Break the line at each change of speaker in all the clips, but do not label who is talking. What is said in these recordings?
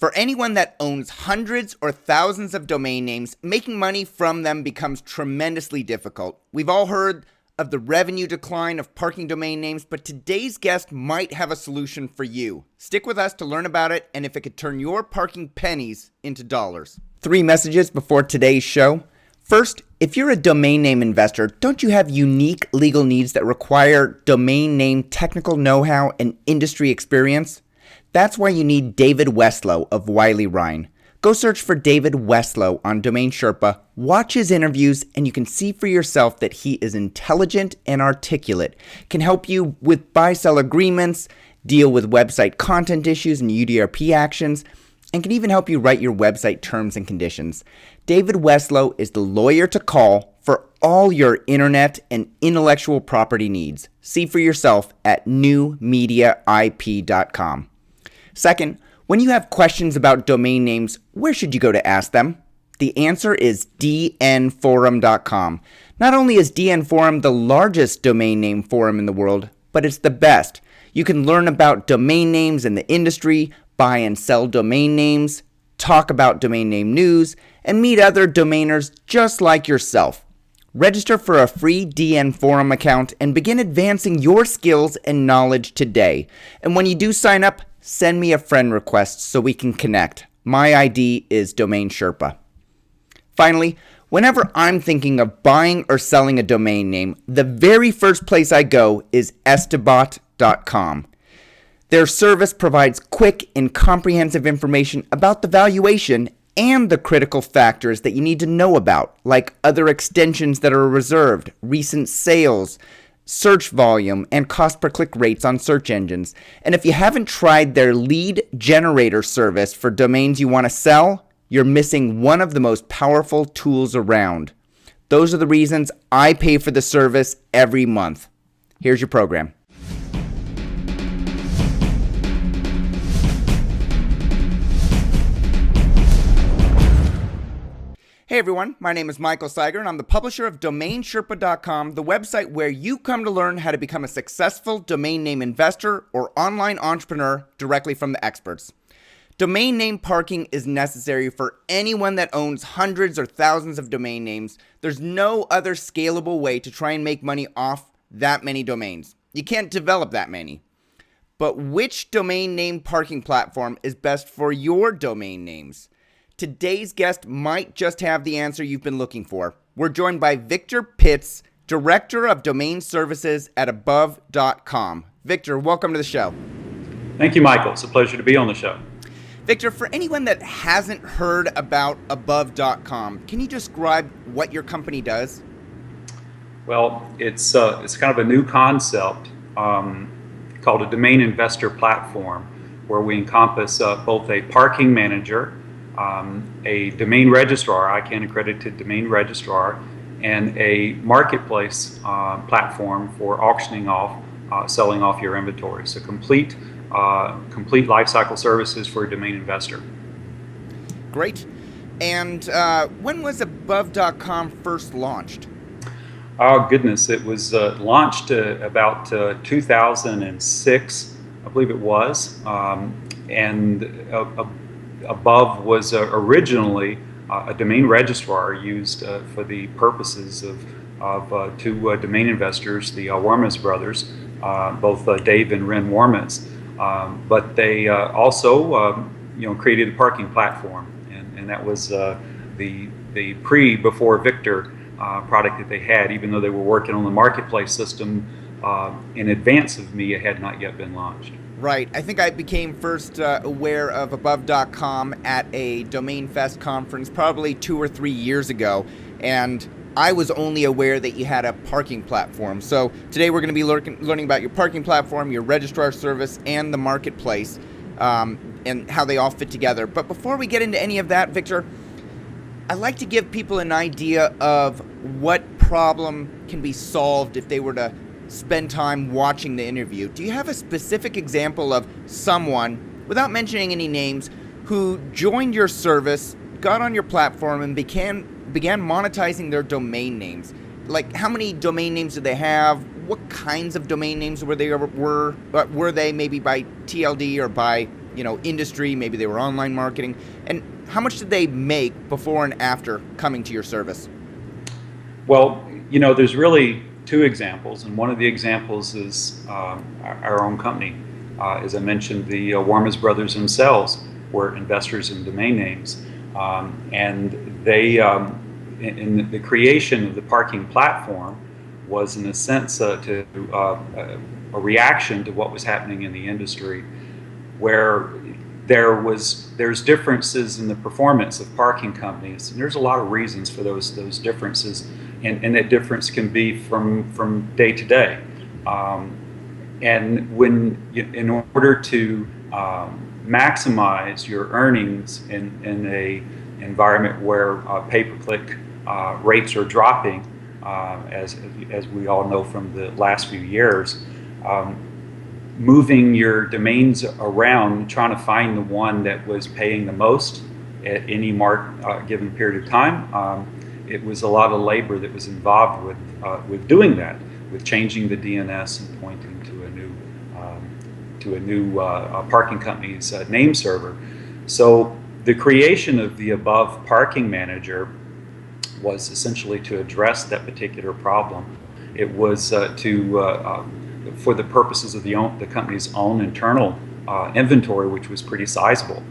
For anyone that owns hundreds or thousands of domain names, making money from them becomes tremendously difficult. We've all heard of the revenue decline of parking domain names, but today's guest might have a solution for you. Stick with us to learn about it and if it could turn your parking pennies into dollars. 3 messages before today's show. First, if you're a domain name investor, don't you have unique legal needs that require domain name technical know-how and industry experience? That's why you need David Westlow of Wiley Ryan. Go search for David Westlow on Domain Sherpa, watch his interviews, and you can see for yourself that he is intelligent and articulate, can help you with buy-sell agreements, deal with website content issues and UDRP actions, and can even help you write your website terms and conditions. David Westlow is the lawyer to call for all your internet and intellectual property needs. See for yourself at newmediaip.com. Second, when you have questions about domain names, where should you go to ask them? The answer is dnforum.com. Not only is DN Forum the largest domain name forum in the world, but it's the best. You can learn about domain names in the industry, buy and sell domain names, talk about domain name news, and meet other domainers just like yourself. Register for a free DN Forum account and begin advancing your skills and knowledge today. And when you do sign up, send me a friend request so we can connect. My ID is Domain Sherpa. Finally, whenever I'm thinking of buying or selling a domain name, the very first place I go is estibot.com. Their service provides quick and comprehensive information about the valuation and the critical factors that you need to know about, like other extensions that are reserved, recent sales, search volume, and cost per click rates on search engines. And if you haven't tried their lead generator service for domains you want to sell, you're missing one of the most powerful tools around. Those are the reasons I pay for the service every month. Here's your program. Hey everyone, my name is Michael Seiger and I'm the publisher of DomainSherpa.com, the website where you come to learn how to become a successful domain name investor or online entrepreneur directly from the experts. Domain name parking is necessary for anyone that owns hundreds or thousands of domain names. There's no other scalable way to try and make money off that many domains. You can't develop that many. But which domain name parking platform is best for your domain names? Today's guest might just have the answer you've been looking for. We're joined by Victor Pitts, Director of Domain Services at Above.com. Victor, welcome to the show.
Thank you, Michael. It's a pleasure to be on the show.
Victor, for anyone that hasn't heard about Above.com, can you describe what your company does?
Well, it's kind of a new concept called a domain investor platform, where we encompass both a parking manager, a domain registrar, ICANN accredited domain registrar, and a marketplace platform for auctioning off, selling off your inventory. So complete lifecycle services for a domain investor.
Great. And when was Above.com first launched?
Oh goodness, it was launched about 2006, I believe it was, and Above was originally a domain registrar used for the purposes of two domain investors, the Wormitz brothers, both Dave and Ren Wormitz. But they also created a parking platform, and that was the before Victor product that they had. Even though they were working on the marketplace system in advance of me, it had not yet been launched.
Right. I think I became first aware of Above.com at a Domain Fest conference probably 2 or 3 years ago, and I was only aware that you had a parking platform. So today we're going to be learning about your parking platform, your registrar service, and the marketplace, and how they all fit together. But before we get into any of that, Victor, I'd like to give people an idea of what problem can be solved if they were to spend time watching the interview. Do you have a specific example of someone, without mentioning any names, who joined your service, got on your platform, and began monetizing their domain names? Like, how many domain names did they have? What kinds of domain names were they maybe by TLD or by industry, maybe they were online marketing, and how much did they make before and after coming to your service?
Well, there's really two examples, and one of the examples is our own company. As I mentioned, the Warmas brothers themselves were investors in domain names, and they, in the creation of the parking platform, was in a sense a reaction to what was happening in the industry, where there's differences in the performance of parking companies, and there's a lot of reasons for those differences, and that difference can be from day to day. And in order to maximize your earnings in a environment where pay-per-click rates are dropping, as we all know from the last few years, moving your domains around, trying to find the one that was paying the most at any given period of time, it was a lot of labor that was involved with doing that, with changing the DNS and pointing to a new parking company's name server. So the creation of the above parking manager was essentially to address that particular problem. It was for the purposes of the company's own internal inventory, which was pretty sizable.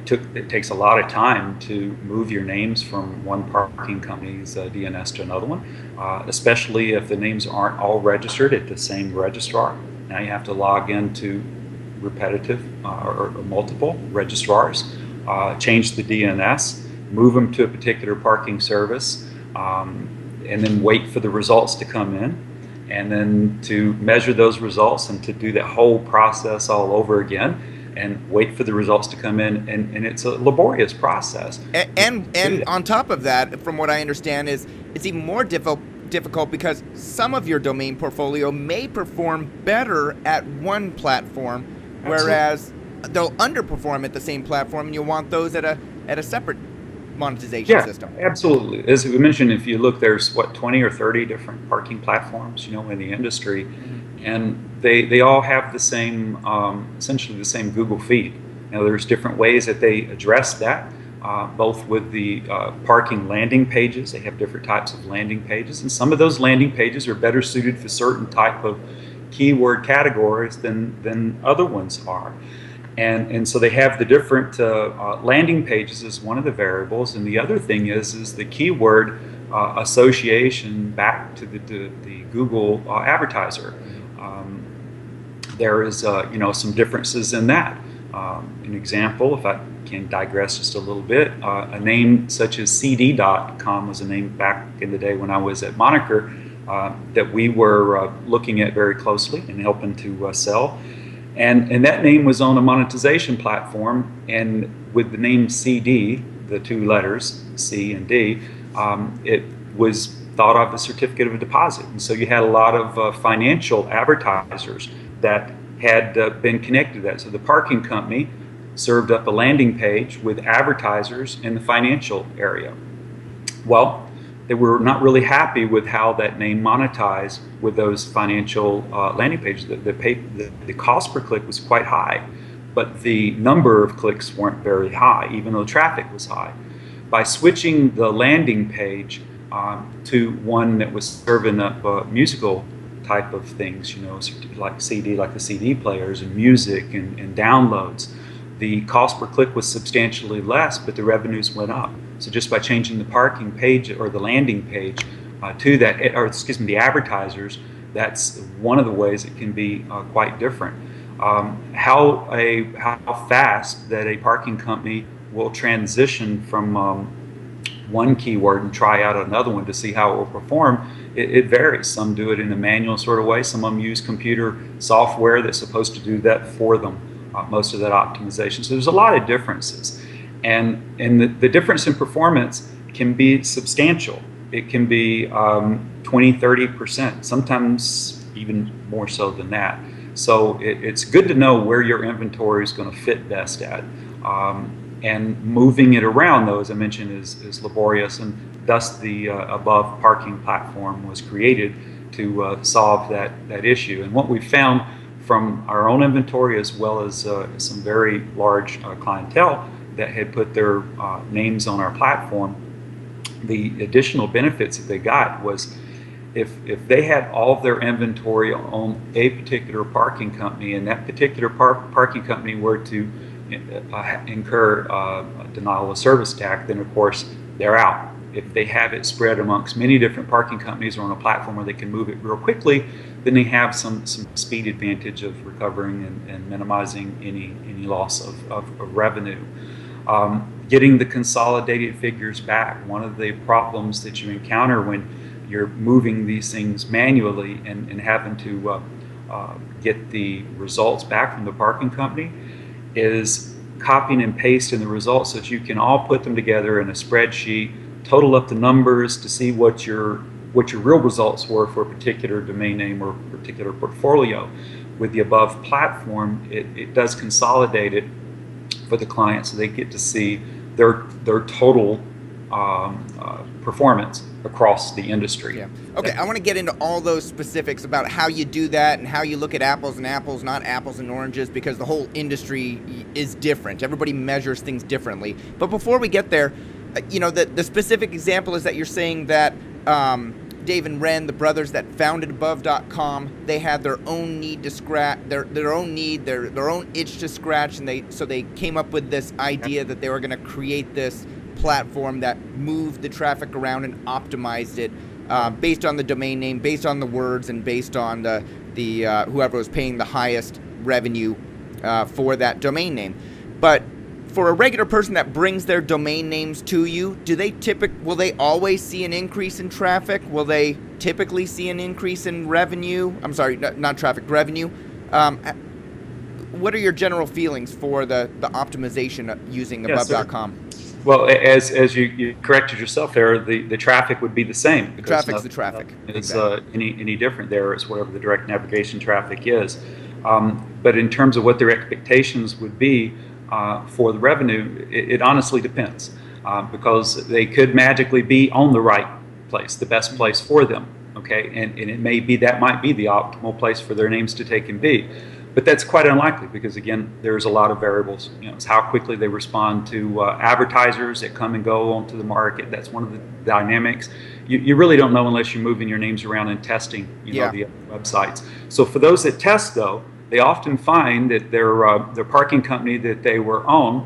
It takes a lot of time to move your names from one parking company's DNS to another one, especially if the names aren't all registered at the same registrar. Now you have to log into repetitive or multiple registrars, change the DNS, move them to a particular parking service, and then wait for the results to come in, and then to measure those results and to do that whole process all over again and wait for the results to come in, and it's a laborious process.
And on top of that, from what I understand, is it's even more difficult because some of your domain portfolio may perform better at one platform, whereas they'll underperform at the same platform, and you'll want those at a separate monetization system.
Absolutely. As we mentioned, if you look, there's 20 or 30 different parking platforms, in the industry, and they all have the same, essentially the same Google feed. Now, there's different ways that they address that, both with the parking landing pages. They have different types of landing pages, and some of those landing pages are better suited for certain type of keyword categories than other ones are. And so they have the different landing pages as one of the variables, and the other thing is the keyword association back to the Google advertiser. There is some differences in that. An example, if I can digress just a little bit, a name such as CD.com was a name back in the day when I was at Moniker that we were looking at very closely and helping to sell. And that name was on a monetization platform, and with the name CD, the two letters C and D, it was thought of as a certificate of deposit. And so you had a lot of financial advertisers that had been connected to that. So the parking company served up a landing page with advertisers in the financial area. Well, they were not really happy with how that name monetized with those financial landing pages. The cost per click was quite high, but the number of clicks weren't very high, even though traffic was high. By switching the landing page to one that was serving up musical type of things, like the CD players and music and downloads, the cost per click was substantially less, but the revenues went up. So just by changing the parking page or the landing page to that, the advertisers, that's one of the ways it can be quite different. How fast that a parking company will transition from one keyword and try out another one to see how it will perform, it varies. Some do it in a manual sort of way. Some of them use computer software that's supposed to do that for them, most of that optimization. So there's a lot of differences. And the difference in performance can be substantial. It can be 20-30%, sometimes even more so than that. So it's good to know where your inventory is going to fit best at. And moving it around, though, as I mentioned, is laborious, and thus the above parking platform was created to solve that issue. And what we found from our own inventory as well as some very large clientele that had put their names on our platform. The additional benefits that they got was if they had all of their inventory on a particular parking company, and that particular parking company were to incur a denial of service tax, then of course they're out. If they have it spread amongst many different parking companies or on a platform where they can move it real quickly, then they have some speed advantage of recovering and minimizing any loss of revenue. Getting the consolidated figures back. One of the problems that you encounter when you're moving these things manually and having to get the results back from the parking company is copying and pasting the results so that you can all put them together in a spreadsheet, total up the numbers to see what your real results were for a particular domain name or particular portfolio. With the above platform, it does consolidate it for the client so they get to see their total performance across the industry.
Yeah. Okay, I want to get into all those specifics about how you do that and how you look at apples and apples, not apples and oranges, because the whole industry is different. Everybody measures things differently. But before we get there, the specific example is that you're saying that Dave and Ren, the brothers that founded above.com, they had their own need to scratch, their own itch to scratch, and they came up with this idea that they were going to create this platform that moved the traffic around and optimized it based on the domain name, based on the words, and based on the whoever was paying the highest revenue for that domain name. But for a regular person that brings their domain names to you, will they always see an increase in traffic? Will they typically see an increase in revenue? I'm sorry, not traffic, revenue. What are your general feelings for the optimization using above.com?
Well, as you corrected yourself there, the traffic would be the same.
The traffic's the traffic.
It's exactly. Any different there is whatever the direct navigation traffic is. But in terms of what their expectations would be for the revenue, it honestly depends because they could magically be on the right place, the best place for them. Okay, and it might be the optimal place for their names to take and be. But that's quite unlikely because, again, there's a lot of variables. It's how quickly they respond to advertisers that come and go onto the market. That's one of the dynamics. You really don't know unless you're moving your names around and testing the websites. So for those that test, though, they often find that their parking company that they were on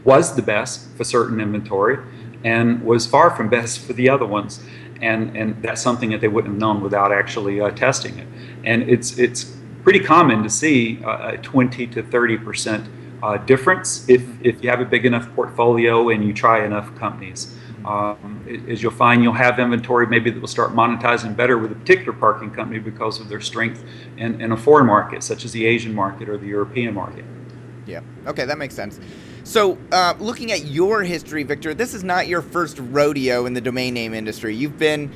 was the best for certain inventory and was far from best for the other ones. And that's something that they wouldn't have known without actually testing it. And it's pretty common to see a 20 to 30% difference if you have a big enough portfolio and you try enough companies. As you'll find, you'll have inventory maybe that will start monetizing better with a particular parking company because of their strength in a foreign market, such as the Asian market or the European market.
Yeah, okay, that makes sense. So looking at your history, Victor, this is not your first rodeo in the domain name industry. You've been,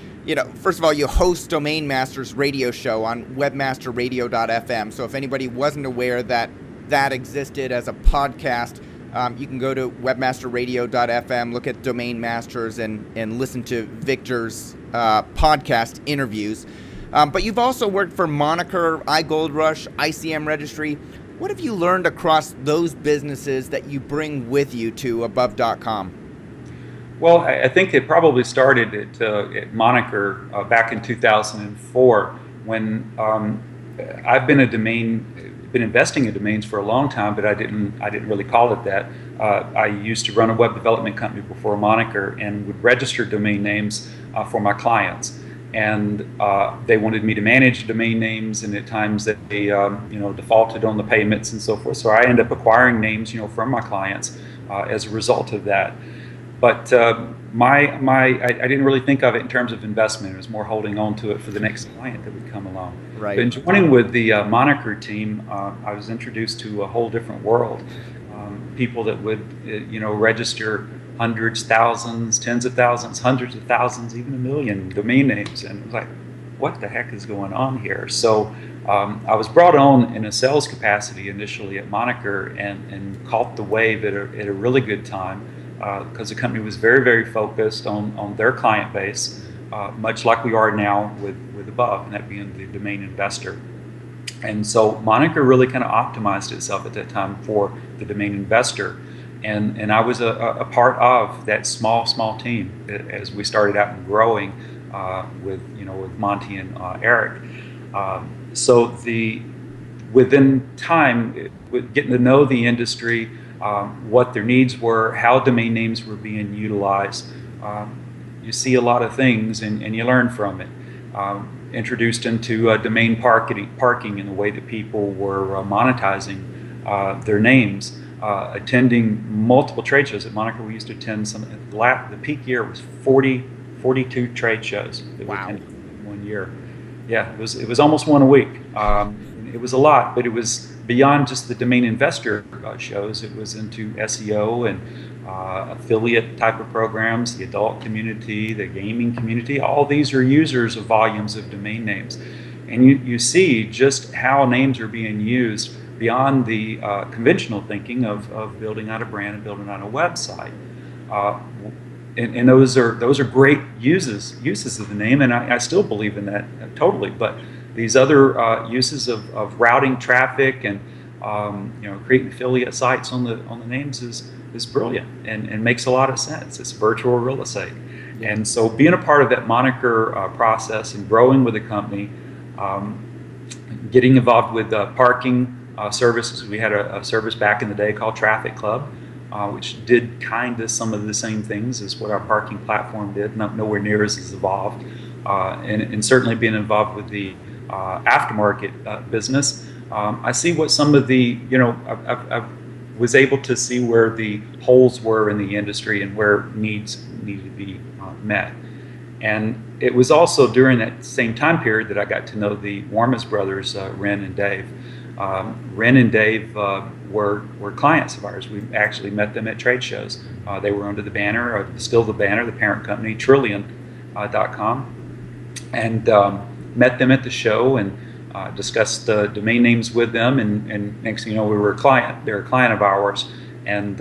first of all, you host Domain Master's radio show on webmasterradio.fm. So if anybody wasn't aware that existed as a podcast, you can go to webmasterradio.fm, look at Domain Masters, and listen to Victor's podcast interviews. But you've also worked for Moniker, iGoldrush, ICM Registry. What have you learned across those businesses that you bring with you to above.com?
Well, I think it probably started at Moniker back in 2004 when I've been investing in domains for a long time, but I didn't really call it that. I used to run a web development company before Moniker and would register domain names for my clients. And they wanted me to manage domain names, and at times they defaulted on the payments and so forth. So I ended up acquiring names from my clients as a result of that. But I didn't really think of it in terms of investment. It was more holding on to it for the next client that would come along.
Right.
But in joining with the Moniker team, I was introduced to a whole different world. People that would register hundreds, thousands, tens of thousands, hundreds of thousands, even 1 million domain names. And it was like, what the heck is going on here? So I was brought on in a sales capacity initially at Moniker and caught the wave at a really good time because the company was very, very focused on their client base, much like we are now with Above, and that being the domain investor. And so Moniker really kind of optimized itself at that time for the domain investor. And I was a part of that small team as we started out and growing with Monty and Eric. So within time, with getting to know the industry, what their needs were, how domain names were being utilized, you see a lot of things and you learn from it. Introduced into domain parking in the way that people were monetizing their names, attending multiple trade shows. At Moniker, we used to attend the peak year was 42 trade shows that we attended in 1 year. Yeah, it was almost one a week. It was a lot, but it was beyond just the domain investor shows. It was into SEO and affiliate type of programs, the adult community, the gaming community. All these are users of volumes of domain names. And you see just how names are being used beyond the conventional thinking of building out a brand and building out a website. And those are great uses of the name, and I still believe in that totally. But these other uses of routing traffic and creating affiliate sites on the names is brilliant and makes a lot of sense. It's virtual real estate. And so being a part of that Moniker process and growing with the company, getting involved with parking services. We had a service back in the day called Traffic Club, which did kind of some of the same things as what our parking platform did, nowhere near as evolved. And certainly being involved with the aftermarket business, I see what some of the, I was able to see where the holes were in the industry and where needs needed to be met. And it was also during that same time period that I got to know the Warmas brothers, Ren and Dave. Ren and Dave were clients of ours. We actually met them at trade shows. They were under the banner, or still the banner, the parent company, Trillion.com, and met them at the show and discussed domain names with them. And next thing you know, we were a client. They're a client of ours, and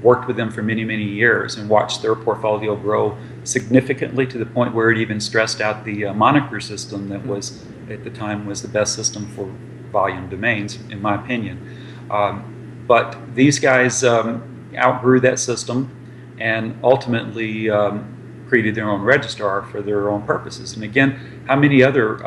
worked with them for many, many years and watched their portfolio grow significantly to the point where it even stressed out the Moniker system that was, at the time, was the best system for volume domains, in my opinion. But these guys outgrew that system and ultimately created their own registrar for their own purposes. And again, how many other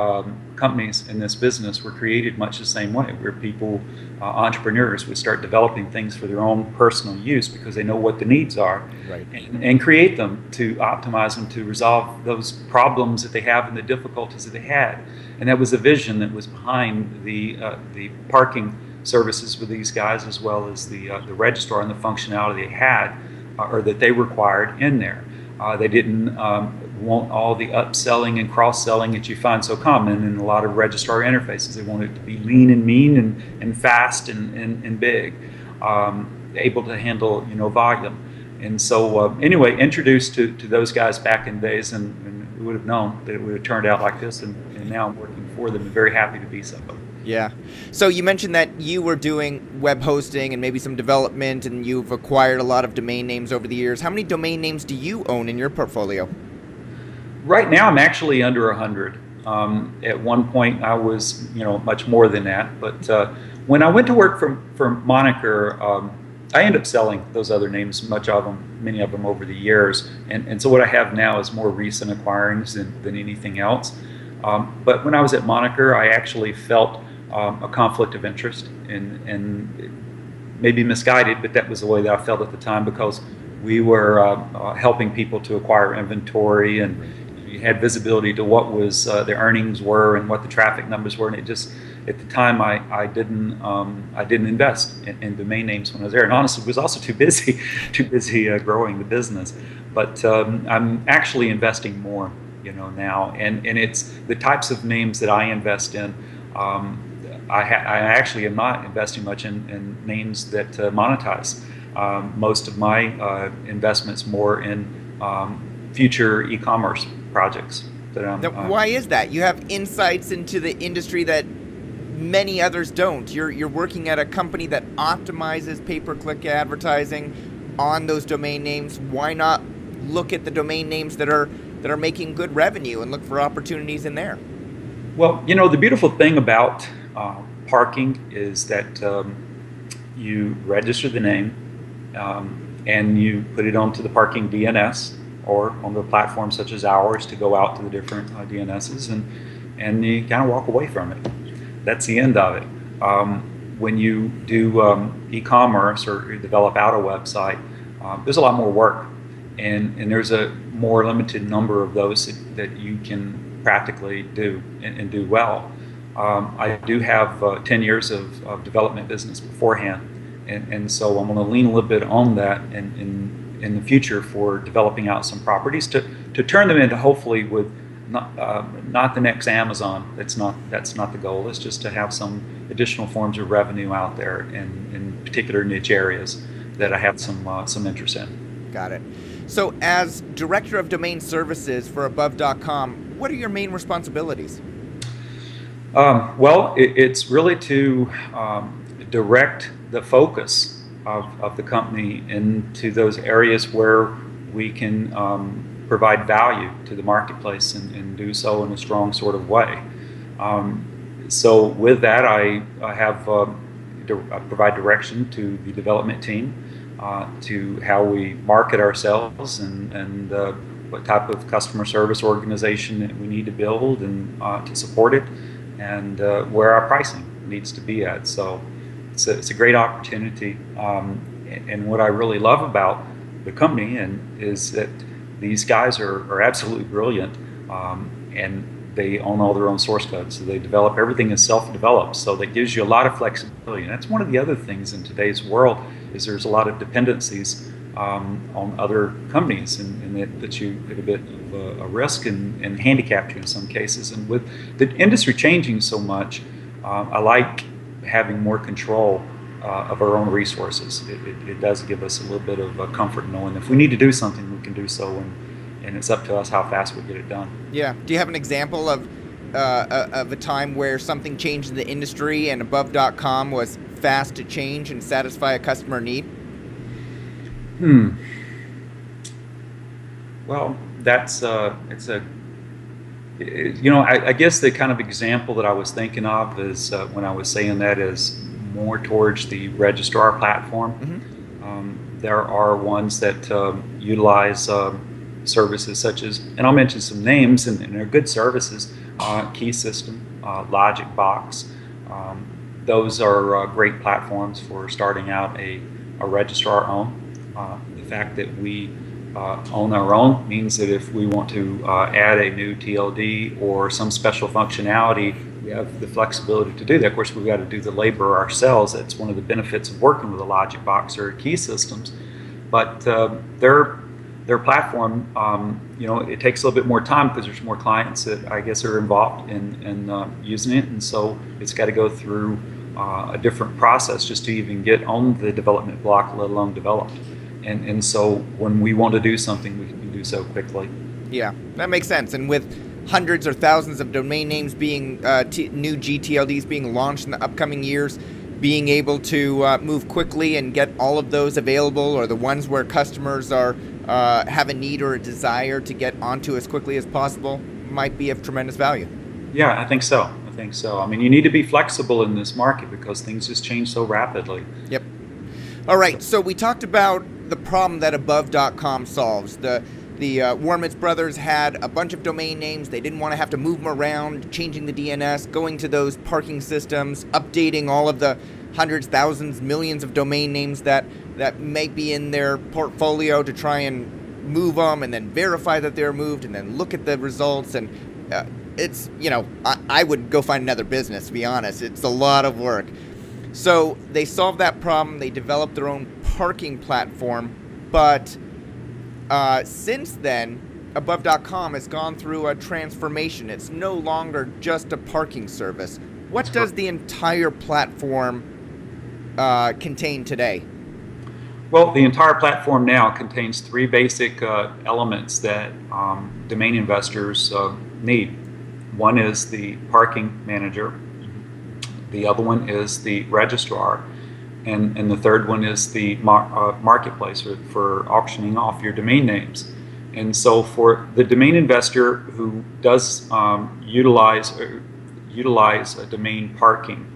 companies in this business were created much the same way, where people, entrepreneurs, would start developing things for their own personal use because they know what the needs are,
right,
and create them to optimize them to resolve those problems that they have and the difficulties that they had. And that was the vision that was behind the parking services with these guys, as well as the registrar and the functionality they had or that they required in there. They didn't want all the upselling and cross-selling that you find so common in a lot of registrar interfaces. They wanted it to be lean and mean and fast and big, able to handle volume. And so anyway, introduced to those guys back in the days, and who would have known that it would have turned out like this, and now I'm working for them and very happy to be so.
Yeah. So you mentioned that you were doing web hosting and maybe some development, and you've acquired a lot of domain names over the years. How many domain names do you own in your portfolio?
Right now, I'm actually under 100. At one point, I was, much more than that. But when I went to work for Moniker, I ended up selling those other names, many of them over the years. And so what I have now is more recent acquirings than anything else. But when I was at Moniker, I actually felt a conflict of interest, and maybe misguided, but that was the way that I felt at the time, because we were helping people to acquire inventory, and you had visibility to what was the earnings were and what the traffic numbers were, and it just, at the time, I didn't invest in domain names when I was there, and honestly was also too busy growing the business. But I'm actually investing more now, and it's the types of names that I invest in. I actually am not investing much in names that monetize. Most of my investments more in future e-commerce projects that I'm.
Now, why is that? You have insights into the industry that many others don't. You're working at a company that optimizes pay-per-click advertising on those domain names. Why not look at the domain names that are making good revenue and look for opportunities in there?
Well, the beautiful thing about parking is that you register the name and you put it onto the parking DNS or on the platforms such as ours to go out to the different DNSs, and you kind of walk away from it. That's the end of it. When you do e-commerce or you develop out a website, there's a lot more work, and there's a more limited number of those that you can practically do and do well. I do have 10 years of development business beforehand, and so I'm going to lean a little bit on that in the future for developing out some properties to turn them into, hopefully, with not the next Amazon. That's not the goal. It's just to have some additional forms of revenue out there in particular niche areas that I have some interest in.
Got it. So as Director of Domain Services for Above.com, what are your main responsibilities?
Well, it's really to direct the focus of the company into those areas where we can provide value to the marketplace and do so in a strong sort of way. So with that, I provide direction to the development team to how we market ourselves and what type of customer service organization that we need to build and to support it, and where our pricing needs to be at. So it's a great opportunity, and what I really love about the company is that these guys are absolutely brilliant, and they own all their own source code, so they develop everything is self-developed, so that gives you a lot of flexibility. And that's one of the other things in today's world, is there's a lot of dependencies on other companies, and that you get a bit of a risk and handicap you in some cases. And with the industry changing so much, I like having more control of our own resources. It does give us a little bit of comfort knowing if we need to do something, we can do so, and it's up to us how fast we get it done.
Yeah. Do you have an example of a time where something changed in the industry and Above.com was fast to change and satisfy a customer need?
Well, that's I guess the kind of example that I was thinking of is when I was saying that is more towards the Registrar platform.
Mm-hmm.
There are ones that utilize services such as, and I'll mention some names, and they're good services, Key System, Logic Box. Those are great platforms for starting out a registrar own. The fact that we own our own means that if we want to add a new TLD or some special functionality, we have the flexibility to do that. Of course, we've got to do the labor ourselves. That's one of the benefits of working with a Logic Box or Key Systems. But their platform, it takes a little bit more time because there's more clients that I guess are involved in using it, and so it's got to go through a different process just to even get on the development block, let alone develop. And so when we want to do something, we can do so quickly.
Yeah, that makes sense. And with hundreds or thousands of domain names being new GTLDs being launched in the upcoming years, being able to move quickly and get all of those available, or the ones where customers are have a need or a desire to get onto as quickly as possible, might be of tremendous value.
Yeah, I think so. I mean, you need to be flexible in this market because things just change so rapidly.
Yep. All right, so we talked about the problem that Above.com solves. The Wormitz brothers had a bunch of domain names. They didn't want to have to move them around, changing the DNS, going to those parking systems, updating all of the hundreds, thousands, millions of domain names that may be in their portfolio to try and move them and then verify that they're moved and then look at the results. And it's, I would go find another business, to be honest. It's a lot of work. So they solved that problem. They developed their own parking platform. But since then, Above.com has gone through a transformation. It's no longer just a parking service. What does the entire platform contain today?
Well, the entire platform now contains three basic elements that domain investors need. One is the parking manager. The other one is the registrar. And the third one is the marketplace for auctioning off your domain names. And so for the domain investor who does utilize a domain parking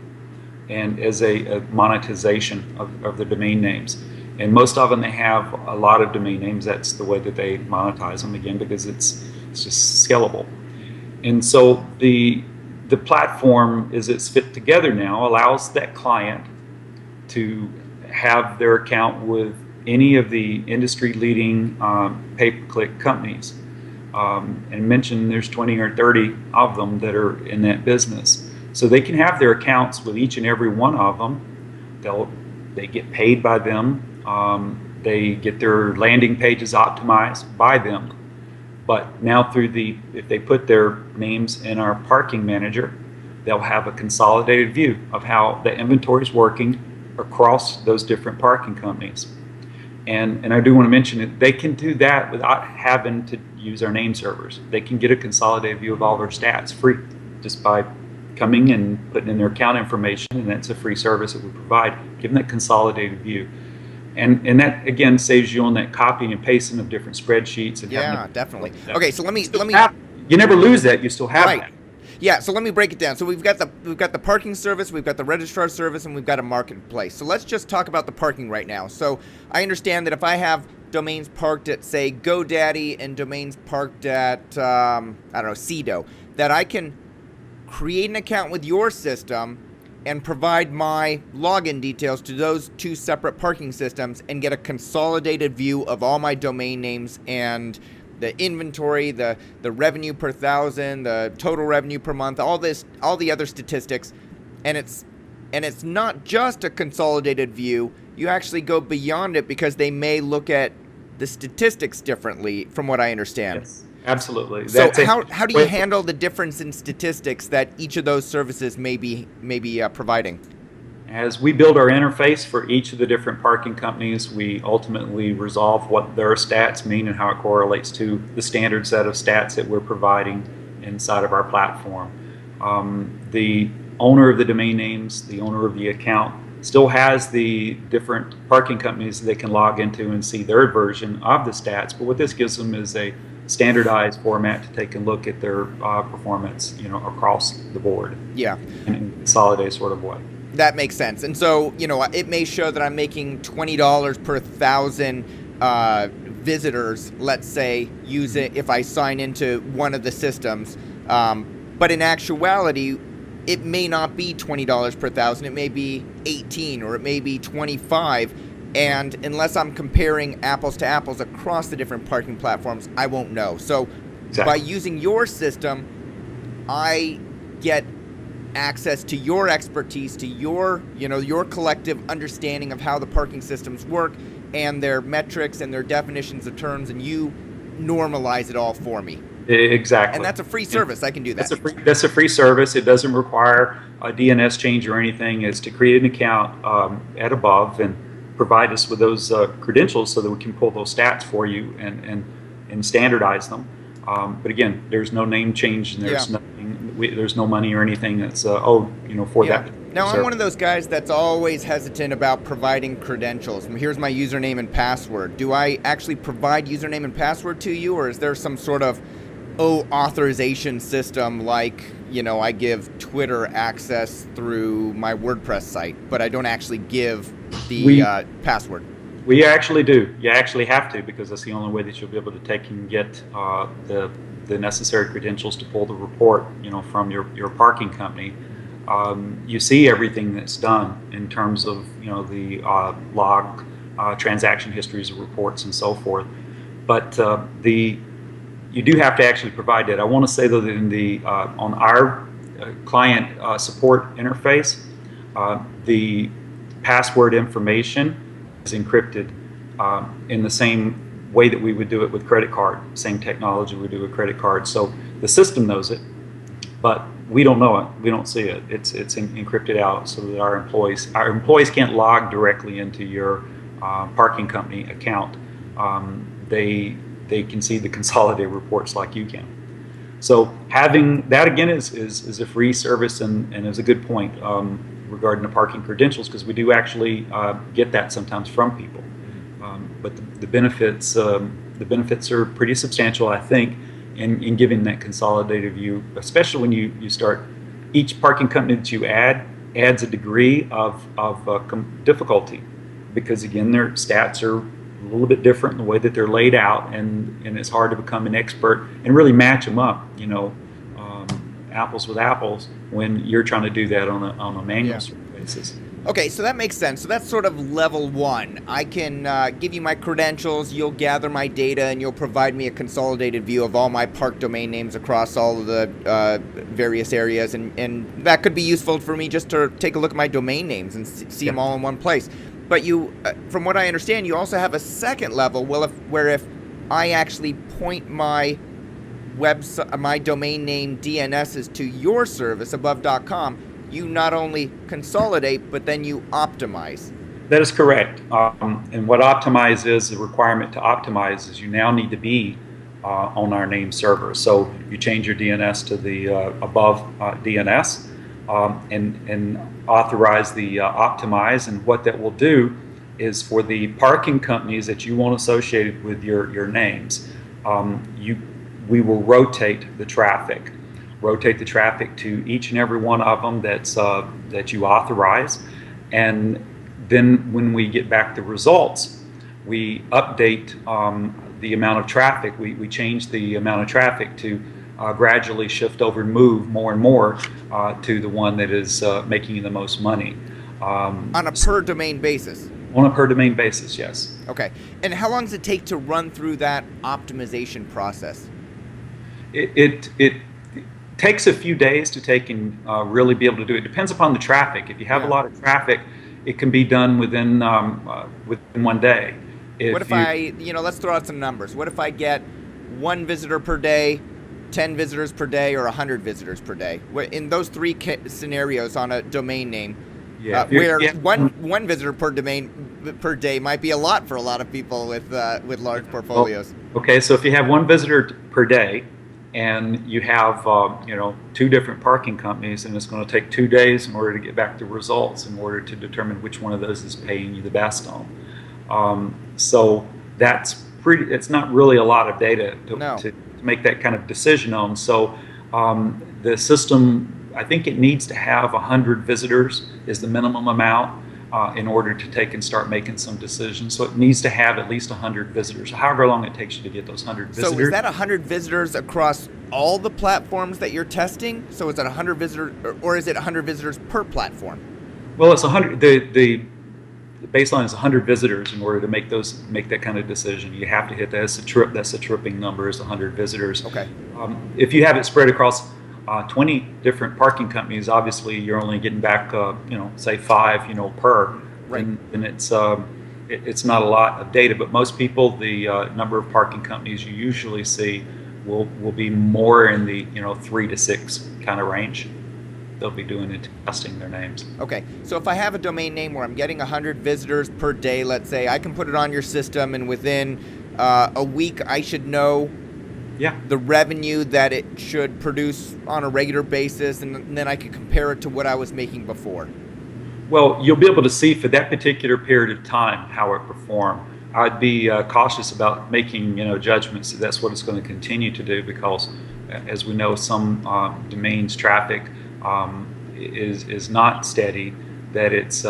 and as a monetization of the domain names. And most of them, they have a lot of domain names. That's the way that they monetize them, again, because it's just scalable. And so the platform, as it's fit together now, allows that client to have their account with any of the industry-leading pay-per-click companies. And mentioned there's 20 or 30 of them that are in that business. So they can have their accounts with each and every one of them. They get paid by them. They get their landing pages optimized by them. But now if they put their names in our parking manager, they'll have a consolidated view of how the inventory is working across those different parking companies. And I do want to mention that they can do that without having to use our name servers. They can get a consolidated view of all their stats free just by coming and putting in their account information, and that's a free service that we provide. Give them that consolidated view. And that, again, saves you on that copying and pasting of different spreadsheets. And
definitely. Okay, so let me.
You never lose that. You still have that.
Yeah, so let me break it down. So we've got the parking service, we've got the registrar service, and we've got a marketplace. So let's just talk about the parking right now. So I understand that if I have domains parked at, say, GoDaddy and domains parked at, Cedo, that I can create an account with your system and provide my login details to those two separate parking systems and get a consolidated view of all my domain names and the inventory, the revenue per thousand, the total revenue per month, all the other statistics, and it's not just a consolidated view. You actually go beyond it because they may look at the statistics differently, from what I understand.
Yes, absolutely.
So how do you handle the difference in statistics that each of those services may be providing?
As we build our interface for each of the different parking companies, we ultimately resolve what their stats mean and how it correlates to the standard set of stats that we're providing inside of our platform. The owner of the domain names, the owner of the account, still has the different parking companies that they can log into and see their version of the stats. But what this gives them is a standardized format to take a look at their performance, across the board.
Yeah.
In a consolidated sort of way.
That makes sense. And so, it may show that I'm making $20 per thousand visitors, let's say, use it if I sign into one of the systems. But in actuality, it may not be $20 per thousand. It may be 18 or it may be 25. And unless I'm comparing apples to apples across the different parking platforms, I won't know. So By using your system, I get access to your expertise, to your collective understanding of how the parking systems work and their metrics and their definitions of terms, and you normalize it all for me.
Exactly.
And that's a free service. I can do that.
That's a free service. It doesn't require a DNS change or anything. It's to create an account at Above and provide us with those credentials so that we can pull those stats for you and standardize them. But again, there's no name change and there's there's no money or anything that's for that.
Now, I'm one of those guys that's always hesitant about providing credentials. Here's my username and password. Do I actually provide username and password to you, or is there some sort of authorization system like, I give Twitter access through my WordPress site, but I don't actually give the password?
We actually do. You actually have to, because that's the only way that you'll be able to take and get the necessary credentials to pull the report, from your parking company. You see everything that's done in terms of, the log, transaction histories, reports, and so forth. But you do have to actually provide that. I want to say though that on our client support interface, the password information is encrypted in the same way that we would do it with credit card, same technology we do with credit card. So the system knows it, but we don't know it. We don't see it. It's encrypted out so that our employees can't log directly into your parking company account. They can see the consolidated reports like you can. So having that, again, is a free service and is a good point regarding the parking credentials, because we do actually get that sometimes from people. But the benefits are pretty substantial, I think, in giving that consolidated view, especially when you start each parking company that you add adds a degree of difficulty, because again, their stats are a little bit different in the way that they're laid out, and it's hard to become an expert and really match them up, apples with apples, when you're trying to do that on a manual sort of basis.
Okay, so that makes sense. So that's sort of level one. I can give you my credentials, you'll gather my data, and you'll provide me a consolidated view of all my park domain names across all of the various areas, and that could be useful for me just to take a look at my domain names and see them all in one place. But you, from what I understand, you also have a second level where if I actually point my website, my domain name DNSs to your service above.com, you not only consolidate, but then you optimize.
That is correct. And what optimize is, the requirement to optimize is you now need to be on our name server. So you change your DNS to the above DNS and authorize the optimize. And what that will do is, for the parking companies that you want associated with your names, we will rotate the traffic. Rotate the traffic to each and every one of them that you authorize, and then when we get back the results, we update the amount of traffic. We change the amount of traffic to gradually shift over and move more and more to the one that is making you the most money.
On a per domain basis?
On a per domain basis, yes.
Okay. And how long does it take to run through that optimization process?
It takes a few days to take and really be able to do it. It depends upon the traffic. If you have a lot of traffic, it can be done within one day.
What if let's throw out some numbers. What if I get 1 visitor per day, 10 visitors per day, or 100 visitors per day? In those three scenarios on a domain name, where one visitor per day might be a lot for a lot of people with large portfolios.
Okay, so if you have 1 visitor per day, and you have 2 different parking companies, and it's going to take 2 days in order to get back the results, in order to determine which one of those is paying you the best on. So that's it's not really a lot of data to make that kind of decision on. So the system, I think it needs to have 100 visitors is the minimum amount in order to take and start making some decisions. So it needs to have at least 100 visitors, however long it takes you to get those 100 visitors.
So is that 100 visitors across all the platforms that you're testing? So is it 100 visitors, or is it 100 visitors per platform?
Well, it's 100. The baseline is 100 visitors in order to make that kind of decision. You have to hit that. That's a tripping number, is 100 visitors.
Okay.
If you have it spread across 20 different parking companies, obviously you're only getting back, say 5, per.
Right.
And it's not a lot of data, but most people, the number of parking companies you usually see will be more in the 3 to 6 kind of range. They'll be doing it, testing their names.
Okay, so if I have a domain name where I'm getting 100 visitors per day, let's say, I can put it on your system, and within a week I should know the revenue that it should produce on a regular basis, and then I can compare it to what I was making before.
Well, you'll be able to see for that particular period of time how it performed. I'd be cautious about making judgments that that's what it's going to continue to do, because as we know, some domains traffic is not steady, that it's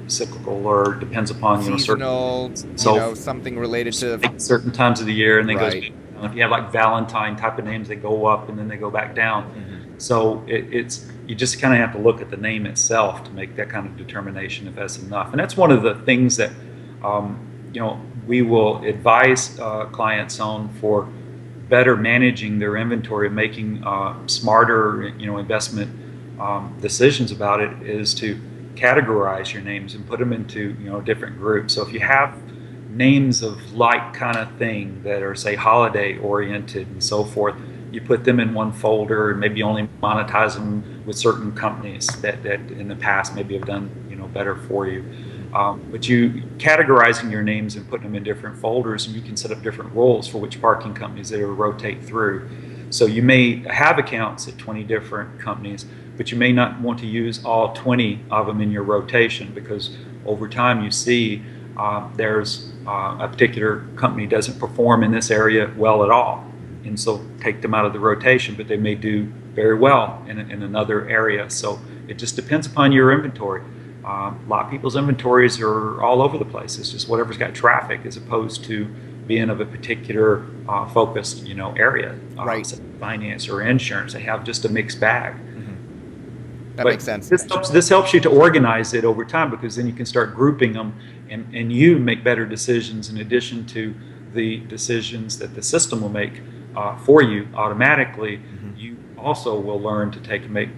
cyclical, or depends upon
seasonal, something related to
certain times of the year, and then goes. If you have like Valentine type of names, they go up and then they go back down. Mm-hmm. So you just kind of have to look at the name itself to make that kind of determination if that's enough. And that's one of the things that we will advise clients on for better managing their inventory, making smarter investment decisions about it, is to categorize your names and put them into different groups. So if you have names of like kind of thing that are, say, holiday oriented and so forth, you put them in one folder and maybe only monetize them with certain companies that in the past maybe have done better for you. But you categorizing your names and putting them in different folders, and you can set up different roles for which parking companies they will rotate through. So you may have accounts at 20 different companies, but you may not want to use all 20 of them in your rotation, because over time you see there's a particular company doesn't perform in this area well at all, and so take them out of the rotation, but they may do very well in another area. So it just depends upon your inventory. A lot of people's inventories are all over the place. It's just whatever's got traffic, as opposed to being of a particular focused, area.
Right.
So finance or insurance, they have just a mixed bag.
That
But
makes sense.
This helps you to organize it over time, because then you can start grouping them, and you make better decisions in addition to the decisions that the system will make for you automatically. You also will learn to make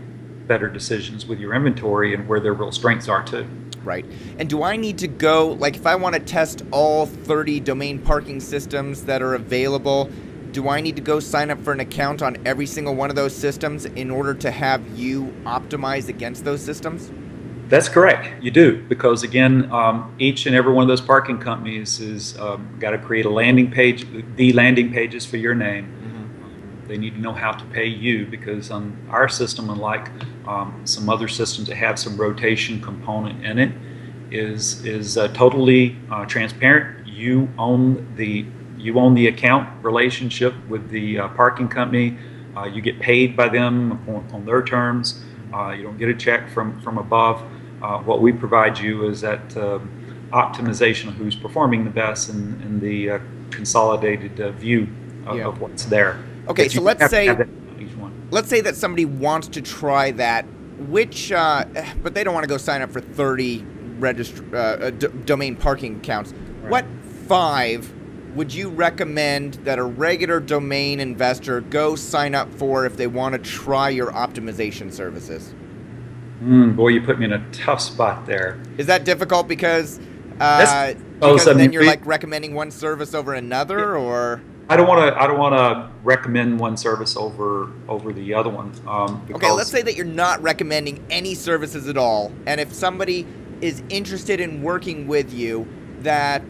better decisions with your inventory and where their real strengths are too.
Right. And do I need to go, like if I want to test all 30 domain parking systems that are available, do I need to go sign up for an account on every single one of those systems in order to have you optimize against those systems?
That's correct. You do, because again, each and every one of those parking companies is got to create a landing page, the landing pages for your name. They need to know how to pay you, because on our system, unlike some other systems that have some rotation component in it, is totally transparent. You own the account relationship with the parking company. You get paid by them on their terms. You don't get a check from above. What we provide you is that optimization of who's performing the best and the consolidated view of what's there.
Okay, so let's say
that
somebody wants to try that, but they don't want to go sign up for 30 domain parking accounts.
Right.
What 5 would you recommend that a regular domain investor go sign up for if they want to try your optimization services?
Boy, you put me in a tough spot there.
Is that difficult because then you're like recommending one service over another, or?
I don't want to recommend one service over the other one.
Okay, let's say that you're not recommending any services at all, and if somebody is interested in working with you, that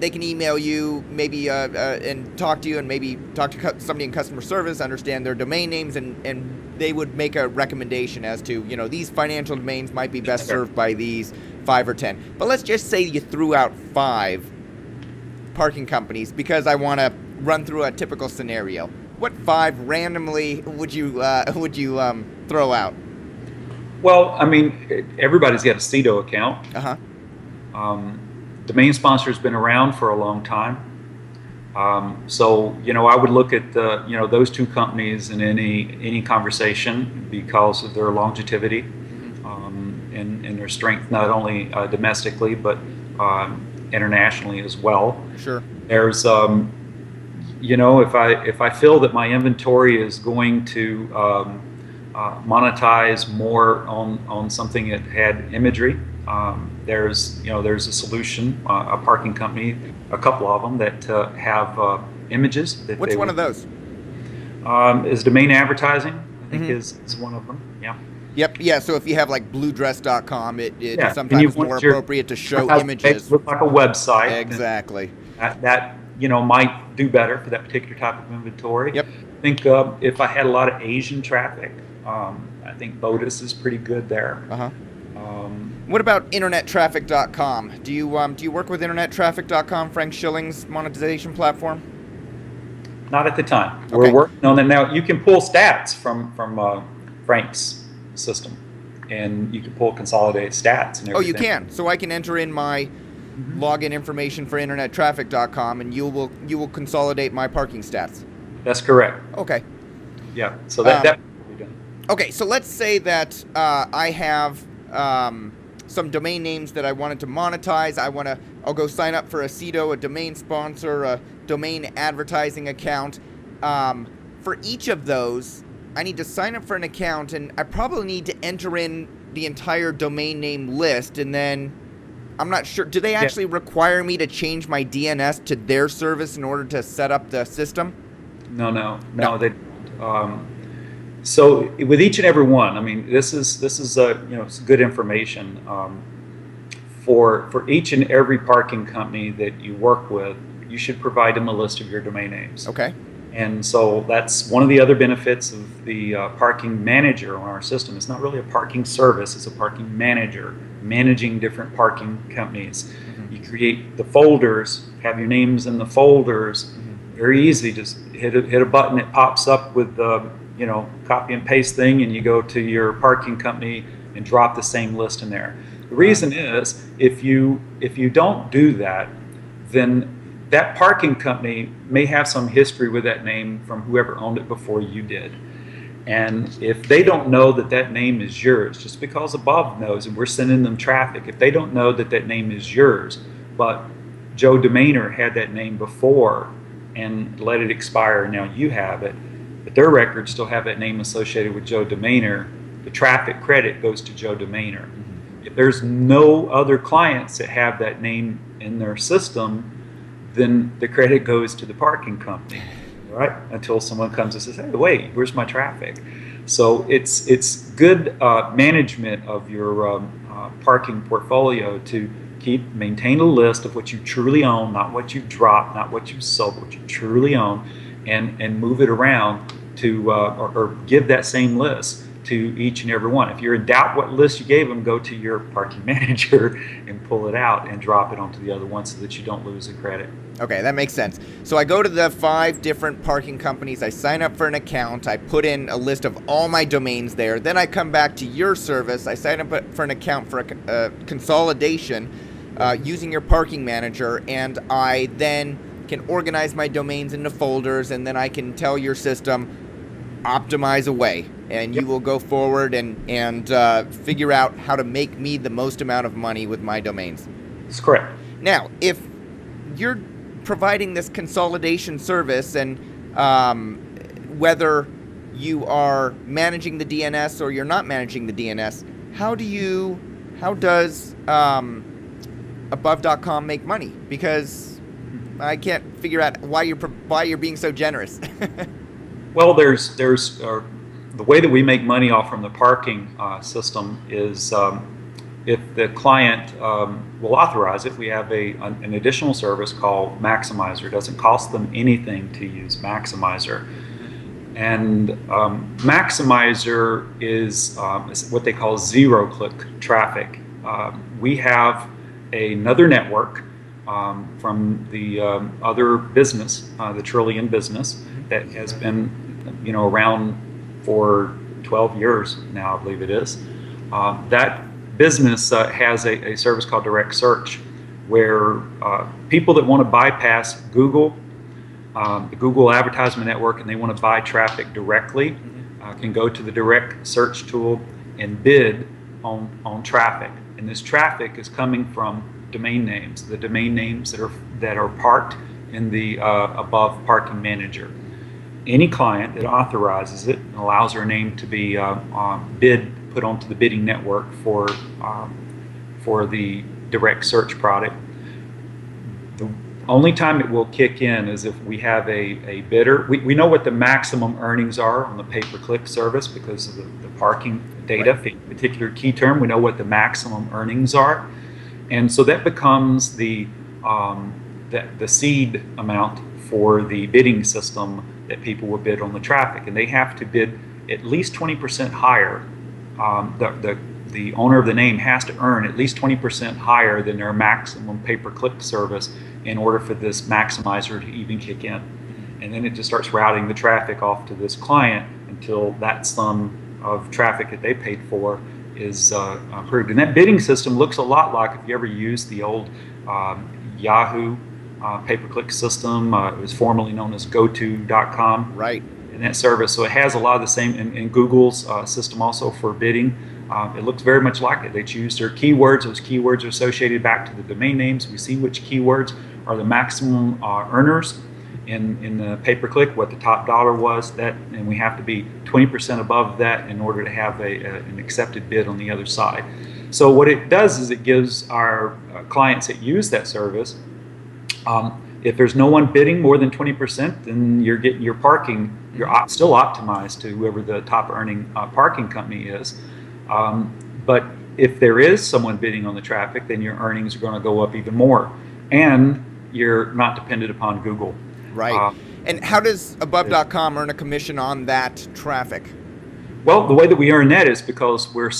they can email you maybe and talk to you, and maybe talk to somebody in customer service, understand their domain names, and they would make a recommendation as to, these financial domains might be best served by these 5 or 10. But let's just say you threw out 5 parking companies, because I want to run through a typical scenario. What 5 randomly would you throw out?
Well, I mean, everybody's got a CEDO account. Domain Sponsor's been around for a long time. So, I would look at those 2 companies in any conversation, because of their longevity and their strength, not only domestically but internationally as well.
Sure.
There's if I feel that my inventory is going to monetize more on something that had imagery, there's a solution, a parking company, a couple of them that have images.
What's one of those?
Is domain advertising, I think is one of them. Yeah.
Yep. Yeah. So if you have like bluedress.com, it sometimes more appropriate to show images.
Look like a website.
Exactly.
That might do better for that particular type of inventory.
Yep.
I think if I had a lot of Asian traffic, I think Bodis is pretty good there.
What about internettraffic.com? Do you work with internettraffic.com, Frank Schilling's monetization platform?
Not at the time.
Okay.
We're working on that now. You can pull stats from Frank's system, and you can pull consolidated stats and everything.
Oh, you can. So I can enter in my login information for internettraffic.com, and you will consolidate my parking stats.
That's correct.
Okay.
Yeah. So that will be done.
Okay. So let's say that I have some domain names that I wanted to monetize. I'll go sign up for a CEDO, a domain sponsor, a domain advertising account. For each of those, I need to sign up for an account, and I probably need to enter in the entire domain name list, and then I'm not sure. Do they actually require me to change my DNS to their service in order to set up the system?
No. They so with each and every one, I mean, this is it's good information for each and every parking company that you work with. You should provide them a list of your domain names.
Okay.
And so that's one of the other benefits of the parking manager on our system. It's not really a parking service; it's a parking manager managing different parking companies. You create the folders, have your names in the folders. Very easy. Just hit a button. It pops up with copy and paste thing, and you go to your parking company and drop the same list in there. The reason is if you don't do that, then that parking company may have some history with that name from whoever owned it before you did. And if they don't know that that name is yours, just because Above knows and we're sending them traffic, if they don't know that that name is yours, but Joe Domainer had that name before and let it expire, and now you have it, but their records still have that name associated with Joe Domainer, the traffic credit goes to Joe Domainer. If there's no other clients that have that name in their system, then the credit goes to the parking company, right? Until someone comes and says, hey, wait, where's my traffic? So it's good management of your parking portfolio to maintain a list of what you truly own, not what you've dropped, not what you've sold, what you truly own, and move it around to or give that same list to each and every one. If you're in doubt what list you gave them, go to your parking manager and pull it out and drop it onto the other one so that you don't lose the credit.
Okay, that makes sense. So I go to the 5 different parking companies, I sign up for an account, I put in a list of all my domains there, then I come back to your service, I sign up for an account for a consolidation using your parking manager, and I then can organize my domains into folders, and then I can tell your system, optimize away, and you will go forward and figure out how to make me the most amount of money with my domains.
That's correct.
Now, if you're providing this consolidation service, and whether you are managing the DNS or you're not managing the DNS, how does Above.com make money? Because I can't figure out why you're being so generous.
Well, there's the way that we make money off from the parking system is if the client will authorize it. We have an additional service called Maximizer. It doesn't cost them anything to use Maximizer. And Maximizer is what they call zero-click traffic. We have another network from the other business, the Trillion business, that has been around for 12 years now, I believe it is. That business has a service called Direct Search, where people that want to bypass Google, the Google advertisement network, and they want to buy traffic directly, can go to the Direct Search tool and bid on traffic. And this traffic is coming from domain names, the domain names that are parked in the Above Parking Manager. Any client that authorizes it and allows their name to be put onto the bidding network for the Direct Search product. The only time it will kick in is if we have a bidder. We know what the maximum earnings are on the pay-per-click service because of the parking data, right. For a particular key term, we know what the maximum earnings are. And so that becomes the seed amount for the bidding system that people will bid on the traffic, and they have to bid at least 20% higher. The owner of the name has to earn at least 20% higher than their maximum pay-per-click service in order for this maximizer to even kick in. And then it just starts routing the traffic off to this client until that sum of traffic that they paid for is approved. And that bidding system looks a lot like, if you ever used the old Yahoo pay-per-click system. It was formerly known as GoTo.com.
Right.
In that service. So it has a lot of the same in Google's system also for bidding. It looks very much like it. They choose their keywords. Those keywords are associated back to the domain names. We see which keywords are the maximum earners in the pay-per-click, what the top dollar was, and we have to be 20% above that in order to have an accepted bid on the other side. So what it does is it gives our clients that use that service, if there's no one bidding more than 20%, then you're getting your parking, you're still optimized to whoever the top earning parking company is. But if there is someone bidding on the traffic, then your earnings are going to go up even more. And you're not dependent upon Google.
Right. And how does Above.com earn a commission on that traffic?
Well, the way that we earn that is because we're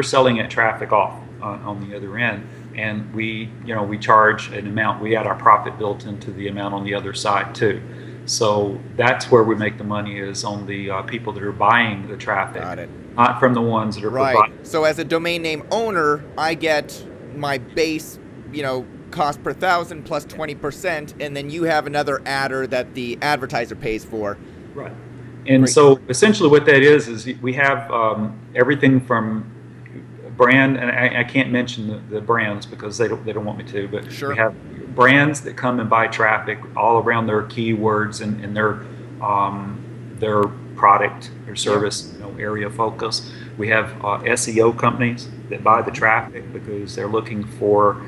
selling that traffic off on the other end, and we charge an amount. We add our profit built into the amount on the other side too. So that's where we make the money, is on the people that are buying the traffic,
Got it.
not from the ones that are
Right.
providing.
So as a domain name owner, I get my base, cost per thousand plus 20%, and then you have another adder that the advertiser pays for.
Right. And
Great.
so essentially what that is we have everything from brand, and I can't mention the brands because they don't want me to, but
Sure.
we have brands that come and buy traffic all around their keywords and their product or service area focus. We have SEO companies that buy the traffic because they're looking for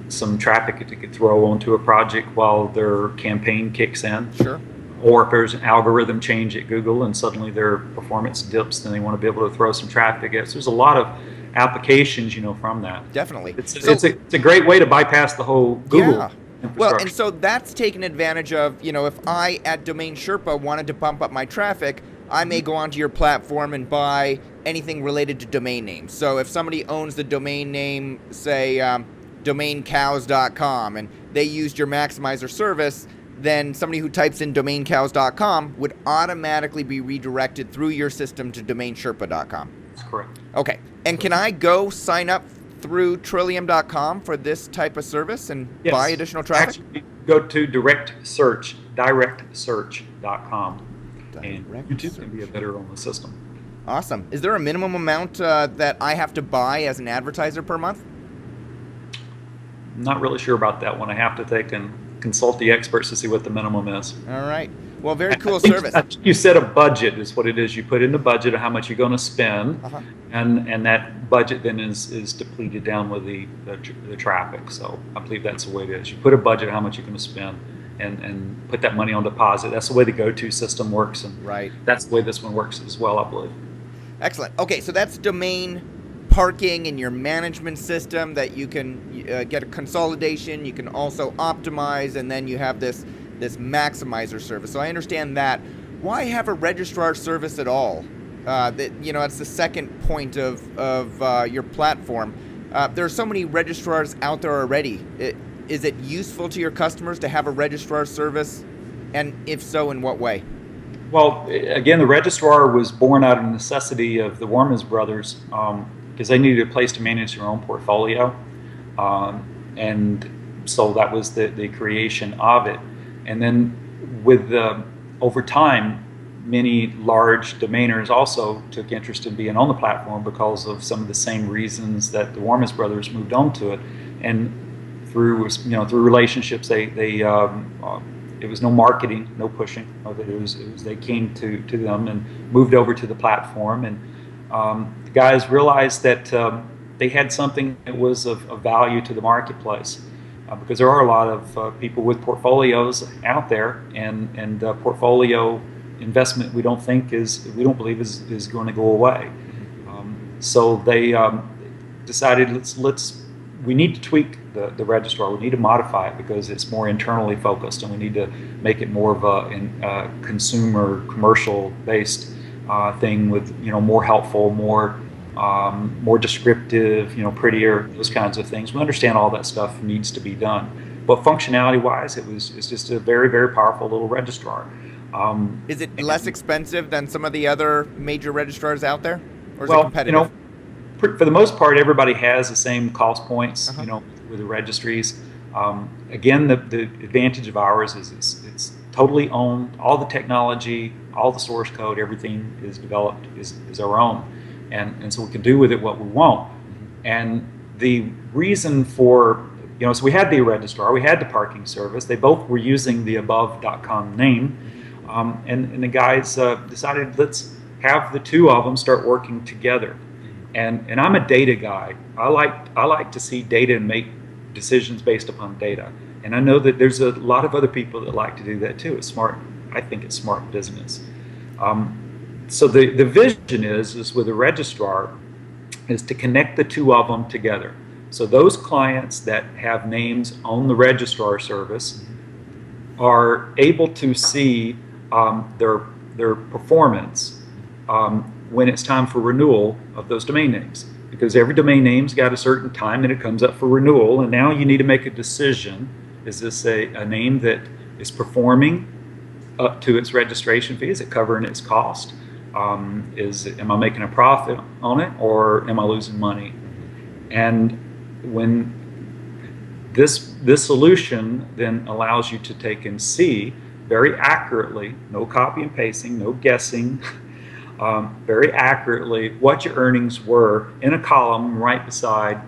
some traffic to throw onto a project while their campaign kicks in.
Sure.
Or if there's an algorithm change at Google and suddenly their performance dips, then they want to be able to throw some traffic at. So there's a lot of applications, from that.
Definitely.
It's a great way to bypass the whole Google infrastructure.
Well, and so that's taken advantage of, if I at Domain Sherpa wanted to bump up my traffic, I may go onto your platform and buy anything related to domain names. So if somebody owns the domain name, say domaincows.com, and they used your maximizer service, then somebody who types in domaincows.com would automatically be redirected through your system to domainsherpa.com.
That's correct.
Okay. And can I go sign up through Trillium.com for this type of service and buy additional traffic?
Actually, go to directsearch.com, and YouTube can be a bidder on the system.
Awesome. Is there a minimum amount that I have to buy as an advertiser per month?
I'm not really sure about that one. I have to take and consult the experts to see what the minimum is.
All right. Well, very cool service.
I think you set a budget is what it is. You put in the budget of how much you're going to spend, and that budget then is depleted down with the traffic. So I believe that's the way it is. You put a budget of how much you're going to spend and put that money on deposit. That's the way the go-to system works, and that's the way this one works as well, I believe.
Excellent. Okay, so that's domain parking in your management system that you can get a consolidation. You can also optimize, and then you have this maximizer service. So I understand that. Why have a registrar service at all? It's the second point of your platform. There are so many registrars out there already. Is it useful to your customers to have a registrar service? And if so, in what way?
Well, again, the registrar was born out of necessity of the Wormans brothers, because they needed a place to manage their own portfolio. And so that was the creation of it. And then over time, many large domainers also took interest in being on the platform because of some of the same reasons that the Wormans brothers moved on to it. And through relationships, it was no marketing, no pushing. It was they came to them and moved over to the platform. And the guys realized that they had something that was of value to the marketplace. Because there are a lot of people with portfolios out there, and portfolio investment we don't believe is going to go away. So they decided we need to tweak the registrar. We need to modify it because it's more internally focused, and we need to make it more of a consumer commercial based thing with more helpful, more descriptive, prettier, those kinds of things. We understand all that stuff needs to be done, but functionality-wise, it's just a very, very powerful little registrar.
Is it less expensive than some of the other major registrars out there, or is it
Well,
competitive?
for the most part, everybody has the same cost points, with the registries. Again, the advantage of ours is it's totally owned. All the technology, all the source code, everything is developed is our own. And so we can do with it what we want. And the reason for, so we had the registrar, we had the parking service. They both were using the above.com name. And the guys decided, let's have the two of them start working together. And I'm a data guy. I like to see data and make decisions based upon data. And I know that there's a lot of other people that like to do that too. It's smart. I think it's smart business. So the vision is with the registrar is to connect the two of them together. So those clients that have names on the registrar service are able to see their performance when it's time for renewal of those domain names. Because every domain name's got a certain time and it comes up for renewal, and now you need to make a decision. Is this a name that is performing up to its registration fee? Is it covering its cost? Am I making a profit on it, or am I losing money? And when this solution then allows you to take and see very accurately, no copy and pasting, no guessing, very accurately what your earnings were in a column right beside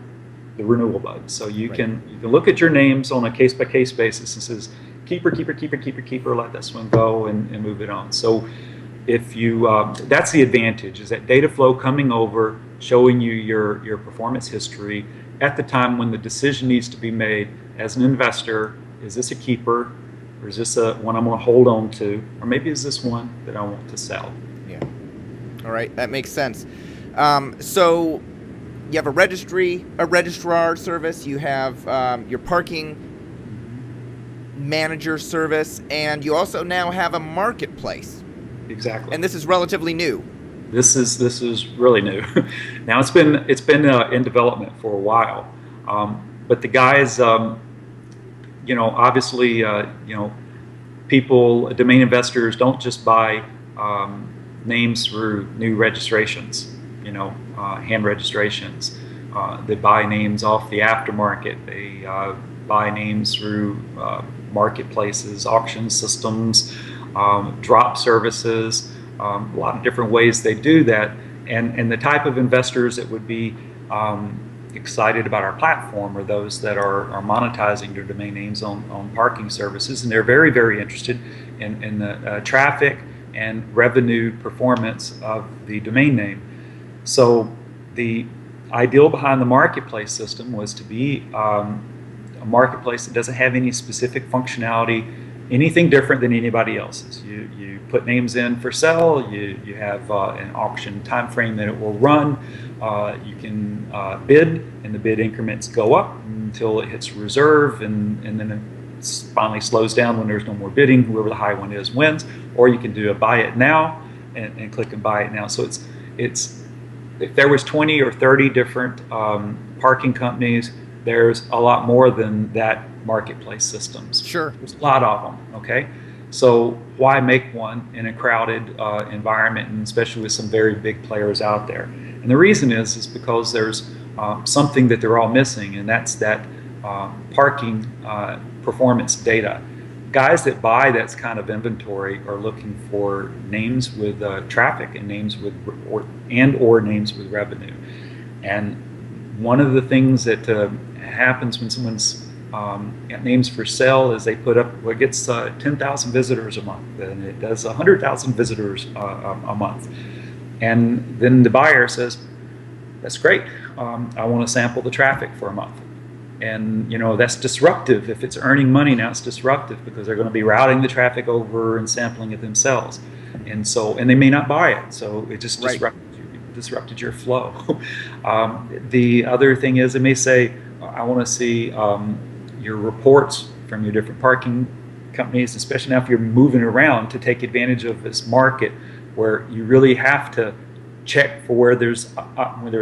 the renewal button. So you can look at your names on a case-by-case basis and says, keeper, keeper, keeper, keeper, keeper, let this one go and move it on. So if you, that's the advantage, is that data flow coming over, showing you your performance history at the time when the decision needs to be made as an investor. Is this a keeper, or is this one I'm going to hold on to, or maybe is this one that I want to sell?
Yeah. All right, that makes sense. So you have a registrar service, you have your parking manager service, and you also now have a marketplace.
Exactly.
And this is relatively new.
This is really new. Now it's been in development for a while, but the guys, obviously, people, domain investors don't just buy names through new registrations, hand registrations. They buy names off the aftermarket. They buy names through marketplaces, auction systems, drop services, a lot of different ways they do that. And the type of investors that would be excited about our platform are those that are monetizing their domain names on parking services, and they're very, very interested in the traffic and revenue performance of the domain name. So the ideal behind the marketplace system was to be a marketplace that doesn't have any specific functionality, anything different than anybody else's. You put names in for sale, you have an auction time frame that it will run, you can bid, and the bid increments go up until it hits reserve, and then it finally slows down when there's no more bidding. Whoever the high one is wins. Or you can do a buy it now and click and buy it now. So it's if there was 20 or 30 different parking companies, there's a lot more than that marketplace systems.
Sure.
There's a lot of them, okay? So why make one in a crowded environment, and especially with some very big players out there? And the reason is because there's something that they're all missing, and that's that parking performance data. Guys that buy that kind of inventory are looking for names with traffic and names with or names with revenue. And one of the things that happens when someone's got names for sale is they put up what gets 10,000 visitors a month, and it does 100,000 visitors a month. And then the buyer says, that's great, I want to sample the traffic for a month. And that's disruptive. If it's earning money now, it's disruptive because they're going to be routing the traffic over and sampling it themselves. And they may not buy it, so it just disrupted your flow. The other thing is, they may say, I want to see your reports from your different parking companies, especially now if you're moving around, to take advantage of this market where you really have to check for where there's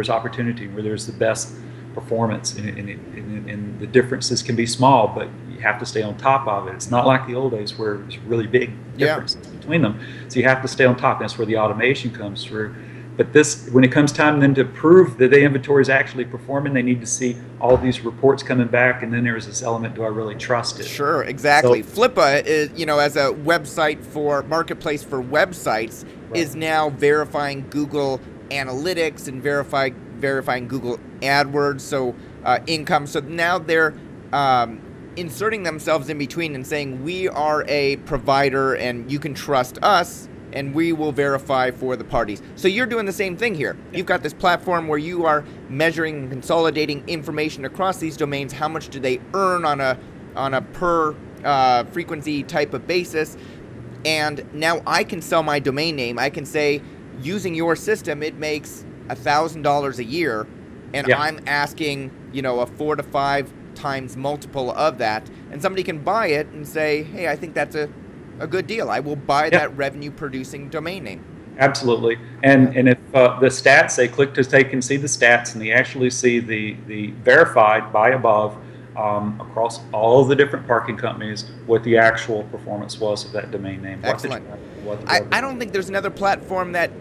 opportunity, where there's the best performance, and the differences can be small, but you have to stay on top of it. It's not like the old days where there's really big differences between them. So you have to stay on top. That's where the automation comes through. But when it comes time then to prove that the inventory is actually performing, they need to see all these reports coming back, and then there's this element: do I really trust it?
Sure, exactly. So, Flippa is, as a website for marketplace for websites, is now verifying Google Analytics and verifying Google AdWords, so income. So now they're inserting themselves in between and saying, we are a provider and you can trust us, and we will verify for the parties. So you're doing the same thing here. You've got this platform where you are measuring and consolidating information across these domains. How much do they earn on a per frequency type of basis? And now I can sell my domain name. I can say, using your system, it makes $1,000 a year, and I'm asking, a 4 to 5 times multiple of that, and somebody can buy it and say, hey, I think that's a good deal. I will buy that revenue-producing domain name.
Absolutely. And if the stats, they click to take and see the stats, and they actually see the verified by above across all the different parking companies what the actual performance was of that domain name.
Excellent.
What the
I
revenue.
don't think there's another platform that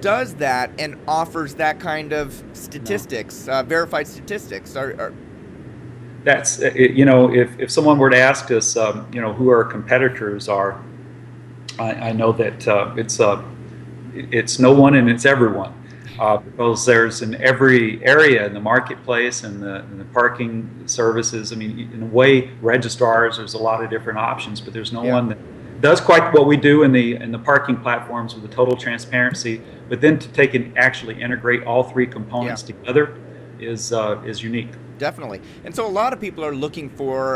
does that and offers that kind of statistics, verified statistics.
That's if someone were to ask us, who our competitors are, I know that it's no one and it's everyone, because there's in every area in the marketplace and the parking services. I mean, in a way, registrars, there's a lot of different options, but there's no
Yeah.
one that does quite what we do in the parking platforms with the total transparency. But then to take and actually integrate all three components together is unique.
Definitely. And so a lot of people are looking for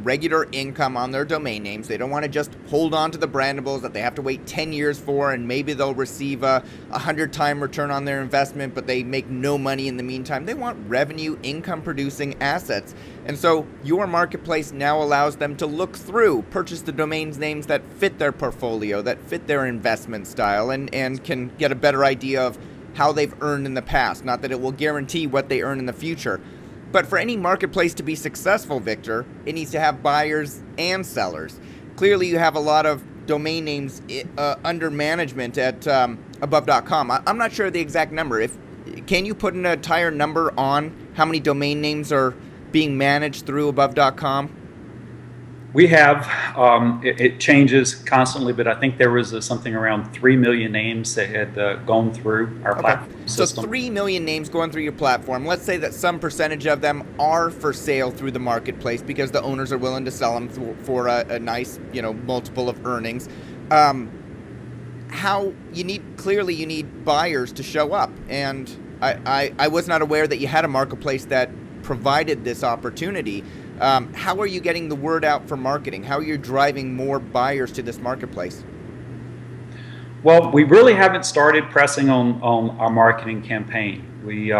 regular income on their domain names. They don't want to just hold on to the brandables that they have to wait 10 years for, and maybe they'll receive a 100-time return on their investment, but they make no money in the meantime. They want revenue, income-producing assets. And so your marketplace now allows them to look through, purchase the domains names that fit their portfolio, that fit their investment style, and can get a better idea of how they've earned in the past. Not that it will guarantee what they earn in the future. But for any marketplace to be successful, Victor, it needs to have buyers and sellers. Clearly, you have a lot of domain names under management at above.com. I'm not sure the exact number. Can you put an entire number on how many domain names are being managed through above.com?
We have, it changes constantly, but I think there was something around 3 million names that had gone through our platform system.
So 3 million names going through your platform. Let's say that some percentage of them are for sale through the marketplace because the owners are willing to sell them for a nice, multiple of earnings. Clearly you need buyers to show up. And I was not aware that you had a marketplace that provided this opportunity. How are you getting the word out for marketing? How are you driving more buyers to this marketplace?
Well, we really haven't started pressing on our marketing campaign. We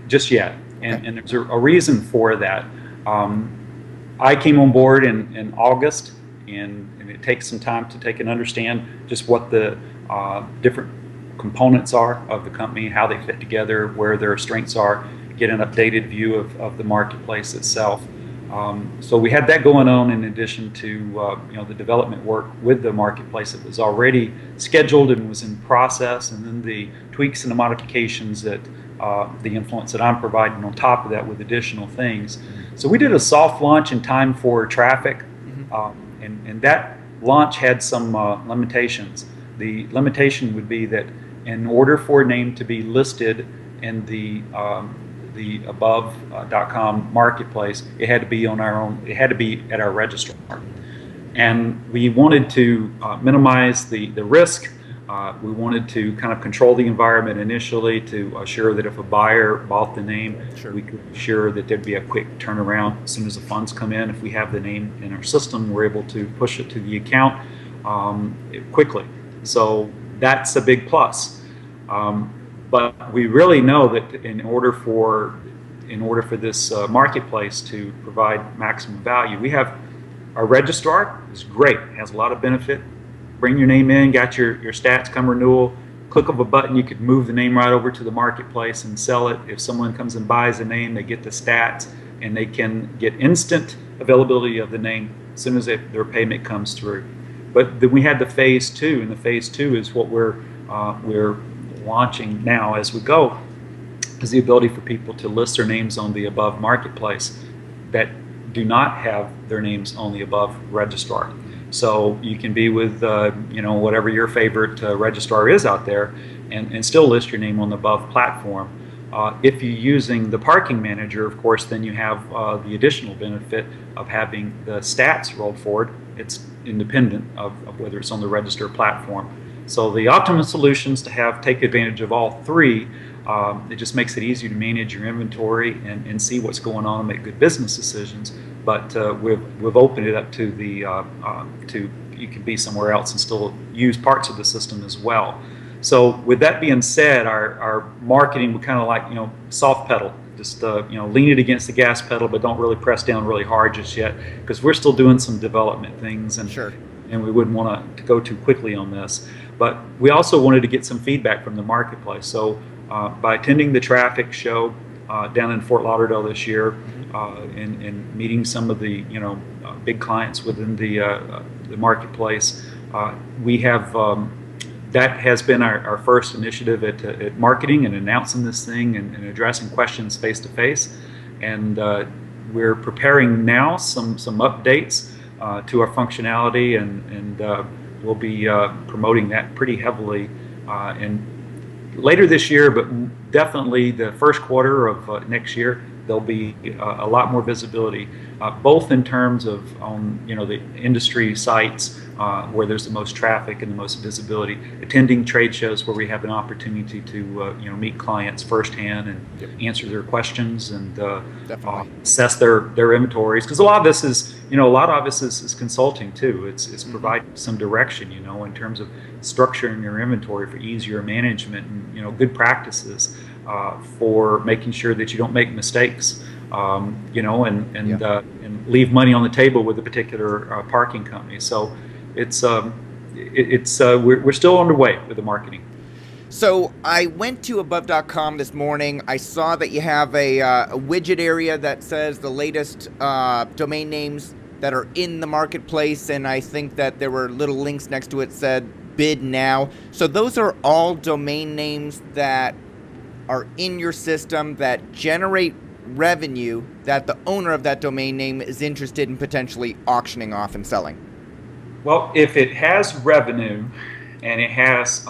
just yet, and there's a reason for that. I came on board in August, and it takes some time to take and understand just what the different components are of the company, how they fit together, where their strengths are, get an updated view of the marketplace itself. So we had that going on in addition to the development work with the marketplace that was already scheduled and was in process, and then the tweaks and the modifications that the influence that I'm providing on top of that with additional things. So we did a soft launch in time for traffic, and that launch had some limitations. The limitation would be that in order for a name to be listed in the above.com marketplace, it had to be on our own. It had to be at our registrar, and we wanted to minimize the risk. We wanted to kind of control the environment initially to assure that if a buyer bought the name, we could assure that there'd be a quick turnaround as soon as the funds come in. If we have the name in our system, we're able to push it to the account quickly. So that's a big plus. But we really know that in order for this marketplace to provide maximum value, we have our registrar is great, has a lot of benefit. Bring your name in, got your stats come renewal. Click of a button, you could move the name right over to the marketplace and sell it. If someone comes and buys a name, they get the stats and they can get instant availability of the name as soon as their payment comes through. But then we had the phase two, and the phase two is what we're launching now as we go, is the ability for people to list their names on the above marketplace that do not have their names on the above registrar. So you can be with whatever your favorite registrar is out there and still list your name on the above platform. If you're using the parking manager, of course, then you have the additional benefit of having the stats rolled forward. It's independent of whether it's on the register platform. So the optimum solution is to take advantage of all three. It just makes it easier to manage your inventory and see what's going on and make good business decisions. But we've opened it up to you can be somewhere else and still use parts of the system as well. So with that being said, our marketing, we kind of soft pedal, just lean it against the gas pedal, but don't really press down really hard just yet, because we're still doing some development things, and we wouldn't want to go too quickly on this. But we also wanted to get some feedback from the marketplace. So by attending the traffic show, down in Fort Lauderdale this year, and meeting some of the big clients within the marketplace. We have that has been our first initiative at marketing and announcing this thing and addressing questions face to face, and we're preparing now some updates to our functionality, and we'll be promoting that pretty heavily and later this year, but definitely the first quarter of next year. There'll be a lot more visibility, both in terms of on the industry sites where there's the most traffic and the most visibility, attending trade shows where we have an opportunity to meet clients firsthand and answer their questions and assess their inventories. Because a lot of this is consulting too. It's providing some direction in terms of structuring your inventory for easier management and good practices for making sure that you don't make mistakes, and leave money on the table with a particular parking company. So we're still underway with the marketing.
So I went to above.com this morning. I saw that you have a widget area that says the latest domain names that are in the marketplace, and I think that there were little links next to it said bid now. So those are all domain names that are in your system that generate revenue that the owner of that domain name is interested in potentially auctioning off and selling.
Well, if it has revenue and it has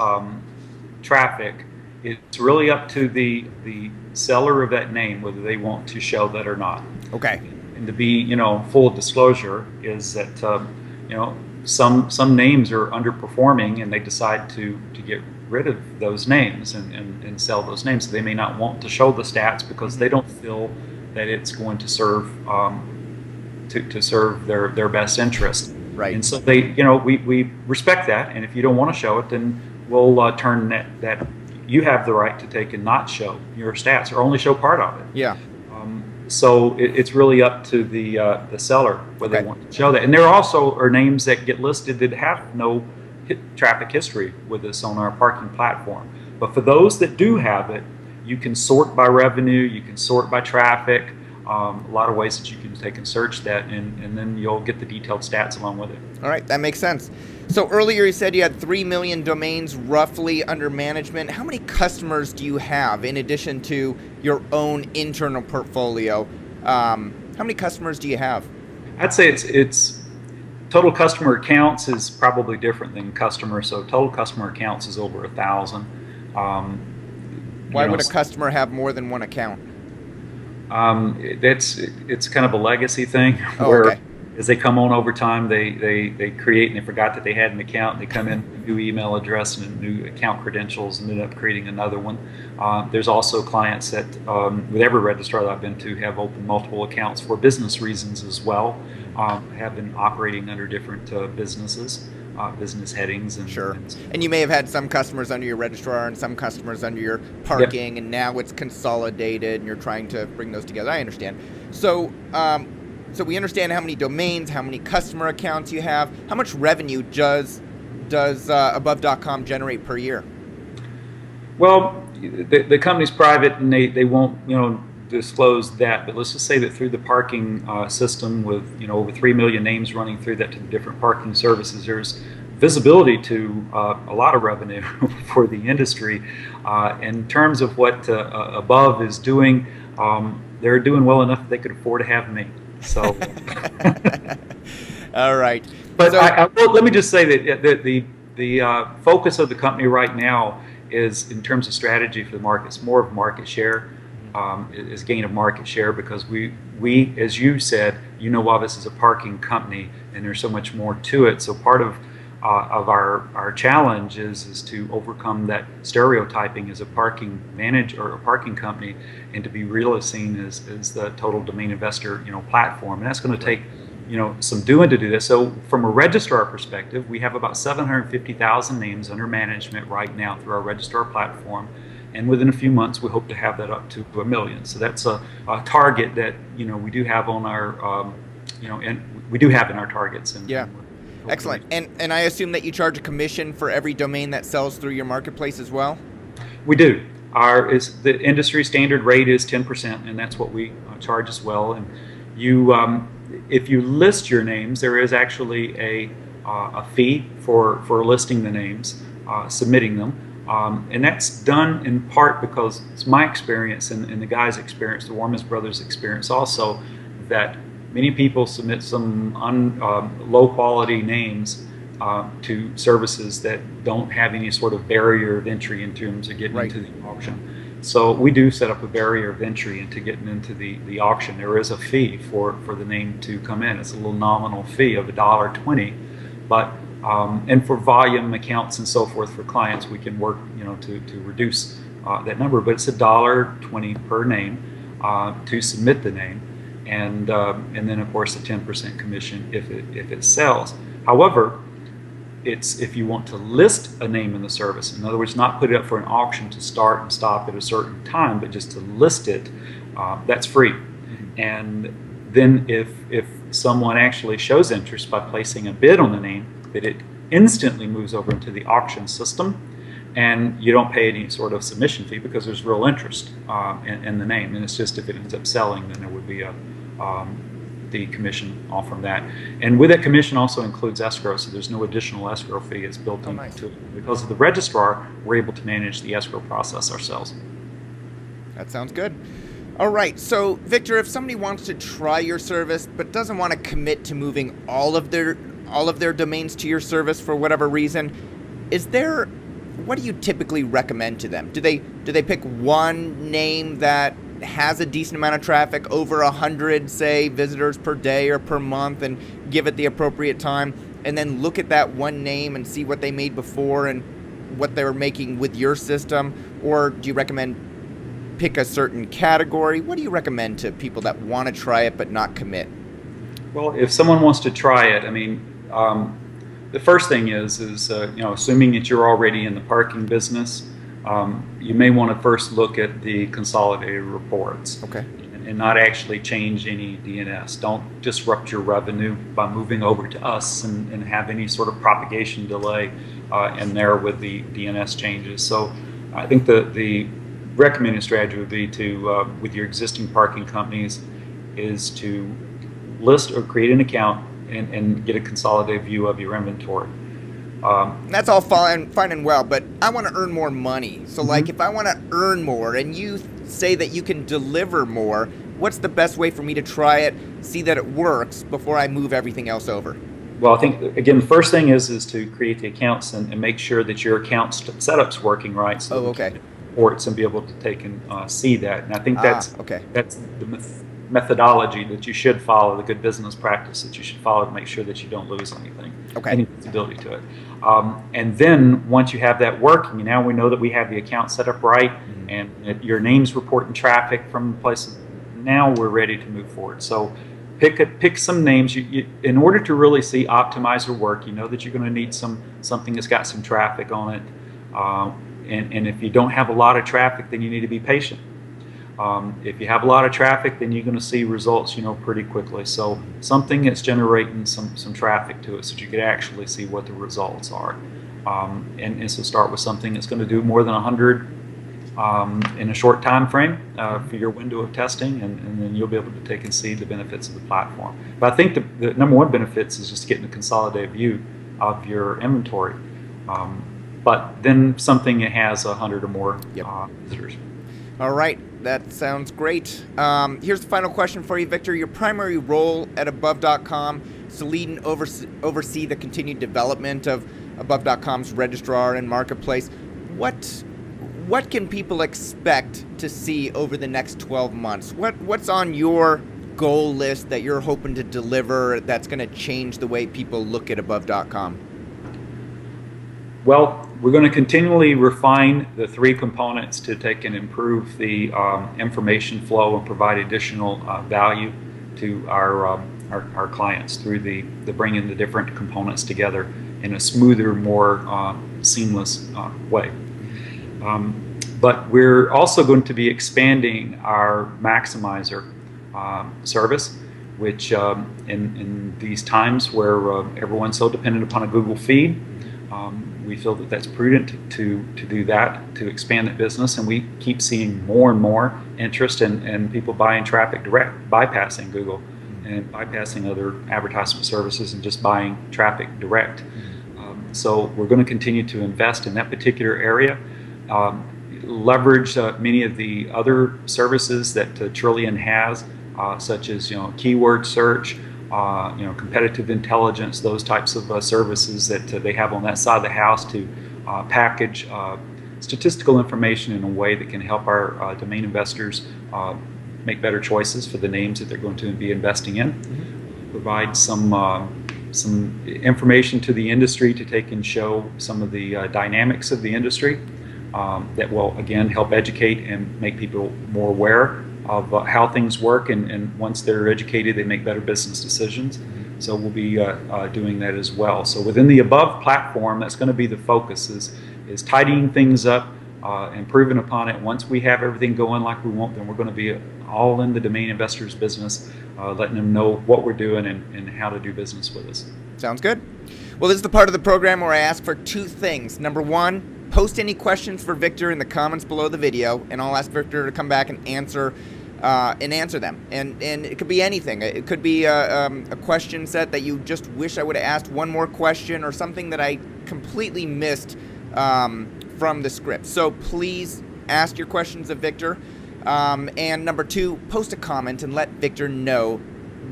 traffic, it's really up to the seller of that name whether they want to show that or not.
Okay.
And to be full disclosure is that some names are underperforming and they decide to get rid of those names and sell those names. So they may not want to show the stats because they don't feel that it's going to serve to serve their best interest.
Right.
And so we respect that, and if you don't want to show it, then we'll turn that you have the right to take and not show your stats or only show part of it.
Yeah.
So it's really up to the seller whether they want to show that. And there also are names that get listed that have no traffic history with us on our parking platform. But for those that do have it, you can sort by revenue, you can sort by traffic, a lot of ways that you can take and search that, and then you'll get the detailed stats along with it.
All right, that makes sense. So earlier you said you had 3 million domains roughly under management. How many customers do you have in addition to your own internal portfolio? How many customers do you have?
I'd say it's total customer accounts is probably different than customers. So total customer accounts is over 1,000.
Why would a customer have more than one account?
It's kind of a legacy thing where as they come on over time, they create and they forgot that they had an account. They come in with a new email address and new account credentials and end up creating another one. There's also clients that with every registrar that I've been to have opened multiple accounts for business reasons as well. Have been operating under different businesses. Business headings.
And you may have had some customers under your registrar and some customers under your parking, and now it's consolidated and you're trying to bring those together. I understand. So we understand how many domains, how many customer accounts you have. How much revenue does above.com generate per year?
Well, the company's private and they won't disclose that, but let's just say that through the parking system with over 3 million names running through that to the different parking services, there's visibility to a lot of revenue for the industry. In terms of what Above is doing, they're doing well enough that they could afford to have me. So,
all right.
But let me just say that the focus of the company right now is in terms of strategy for the market. It's more of market share. Is gain of market share because we as you said, of us as a parking company, and there's so much more to it. So part of our challenge is to overcome that stereotyping as a parking manager or a parking company, and to be really seen as the total domain investor platform. And that's going to take some doing to do this. So from a registrar perspective, we have about 750,000 names under management right now through our registrar platform. And within a few months, we hope to have that up to 1 million. So that's a target that we do have on our, and we do have in our targets. And
excellent. And I assume that you charge a commission for every domain that sells through your marketplace as well.
We do. The industry standard rate is 10%, and that's what we charge as well. And you, if you list your names, there is actually a fee for listing the names, submitting them. And that's done in part because it's my experience and the guys' experience, the Warmans brothers' experience also, that many people submit some low quality names to services that don't have any sort of barrier of entry in terms of getting into the auction. So we do set up a barrier of entry into getting into the auction. There is a fee for the name to come in. It's a little nominal fee of $1.20, but and for volume accounts and so forth for clients, we can work to reduce that number. But it's $1.20 per name to submit the name, and then of course a 10% commission if it sells. However, it's if you want to list a name in the service, in other words, not put it up for an auction to start and stop at a certain time, but just to list it, that's free. And then if someone actually shows interest by placing a bid on the name, that it instantly moves over into the auction system, and you don't pay any sort of submission fee because there's real interest in the name. And it's just if it ends up selling, then there would be the commission off from that. And with that commission also includes escrow, so there's no additional escrow fee. It's built into it. Because of the registrar, we're able to manage the escrow process ourselves.
That sounds good. All right, so Victor, if somebody wants to try your service but doesn't want to commit to moving all of their domains to your service for whatever reason, what do you typically recommend to them? Do they pick one name that has a decent amount of traffic, over 100, say, visitors per day or per month, and give it the appropriate time, and then look at that one name and see what they made before and what they were making with your system? Or do you recommend pick a certain category? What do you recommend to people that want to try it but not commit?
Well, if someone wants to try it, I mean, the first thing is assuming that you're already in the parking business, you may want to first look at the consolidated reports.
Okay.
And not actually change any DNS. Don't disrupt your revenue by moving over to us and have any sort of propagation delay in there with the DNS changes. So I think the recommended strategy would be to, with your existing parking companies, is to list or create an account and get a consolidated view of your inventory.
That's all fine and well, but I want to earn more money. So like if I want to earn more and you say that you can deliver more, what's the best way for me to try it, see that it works before I move everything else over?
Well, I think, again, the first thing is to create the accounts and make sure that your account setup's working right, so you can reports and be able to take and see that. And I think that's the methodology that you should follow, the good business practice that you should follow to make sure that you don't lose anything, any visibility to it. And then once you have that working, now we know that we have the account set up right, and your name's reporting traffic from places. Now we're ready to move forward. So pick some names. In order to really see Optimizer work, you know that you're going to need something that's got some traffic on it. And if you don't have a lot of traffic, then you need to be patient. If you have a lot of traffic, then you're going to see results, pretty quickly. So something that's generating some traffic to it, so that you can actually see what the results are. And so start with something that's going to do more than 100 in a short time frame for your window of testing, and then you'll be able to take and see the benefits of the platform. But I think the number one benefits is just getting a consolidated view of your inventory. But then something that has 100 or more visitors.
All right, that sounds great. Here's the final question for you, Victor. Your primary role at Above.com is to lead and oversee the continued development of Above.com's registrar and marketplace. What can people expect to see over the next 12 months? What's on your goal list that you're hoping to deliver that's going to change the way people look at Above.com?
Well, we're going to continually refine the three components to take and improve the information flow and provide additional value to our clients through the bringing the different components together in a smoother, more seamless way. But we're also going to be expanding our Maximizer service, which in these times where everyone's so dependent upon a Google feed, we feel that that's prudent to do that, to expand that business, and we keep seeing more and more interest in people buying traffic direct, bypassing Google and bypassing other advertisement services and just buying traffic direct. So we're going to continue to invest in that particular area, leverage many of the other services that Trillian has, such as keyword search, competitive intelligence, those types of services that they have on that side of the house to package statistical information in a way that can help our domain investors make better choices for the names that they're going to be investing in. Provide some information to the industry to take and show some of the dynamics of the industry that will again help educate and make people more aware of how things work, and once they're educated they make better business decisions. So we'll be doing that as well. So within the above platform, that's going to be the focus, is tidying things up, improving upon it. Once we have everything going like we want, then we're going to be all in the domain investors business, letting them know what we're doing and how to do business with us.
Sounds good. Well, this is the part of the program where I ask for two things. Number one, post any questions for Victor in the comments below the video, and I'll ask Victor to come back and answer them. And it could be anything. It could be a question set that you just wish I would have asked one more question, or something that I completely missed from the script. So please ask your questions of Victor. And number two, post a comment and let Victor know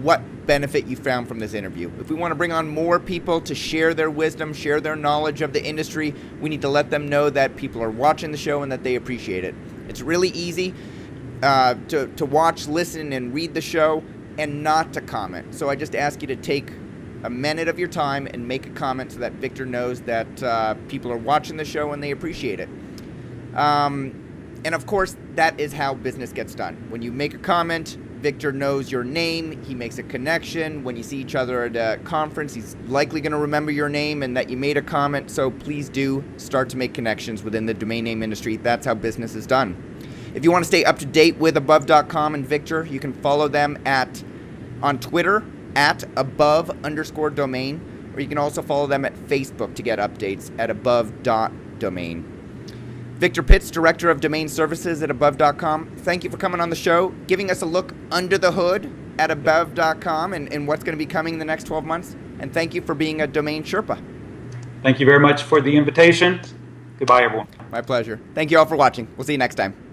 what benefit you found from this interview. If we want to bring on more people to share their wisdom, share their knowledge of the industry, we need to let them know that people are watching the show and that they appreciate it. It's really easy to watch, listen, and read the show and not to comment. So I just ask you to take a minute of your time and make a comment so that Victor knows that people are watching the show and they appreciate it. And of course, that is how business gets done. When you make a comment, Victor knows your name, he makes a connection. When you see each other at a conference, he's likely going to remember your name and that you made a comment. So please do start to make connections within the domain name industry. That's how business is done. If you want to stay up to date with above.com and Victor, you can follow them on Twitter at above_domain, or you can also follow them at Facebook to get updates at above.domain. Victor Pitts, Director of Domain Services at above.com, thank you for coming on the show, giving us a look under the hood at above.com and what's going to be coming in the next 12 months. And thank you for being a Domain Sherpa.
Thank you very much for the invitation. Goodbye, everyone.
My pleasure. Thank you all for watching. We'll see you next time.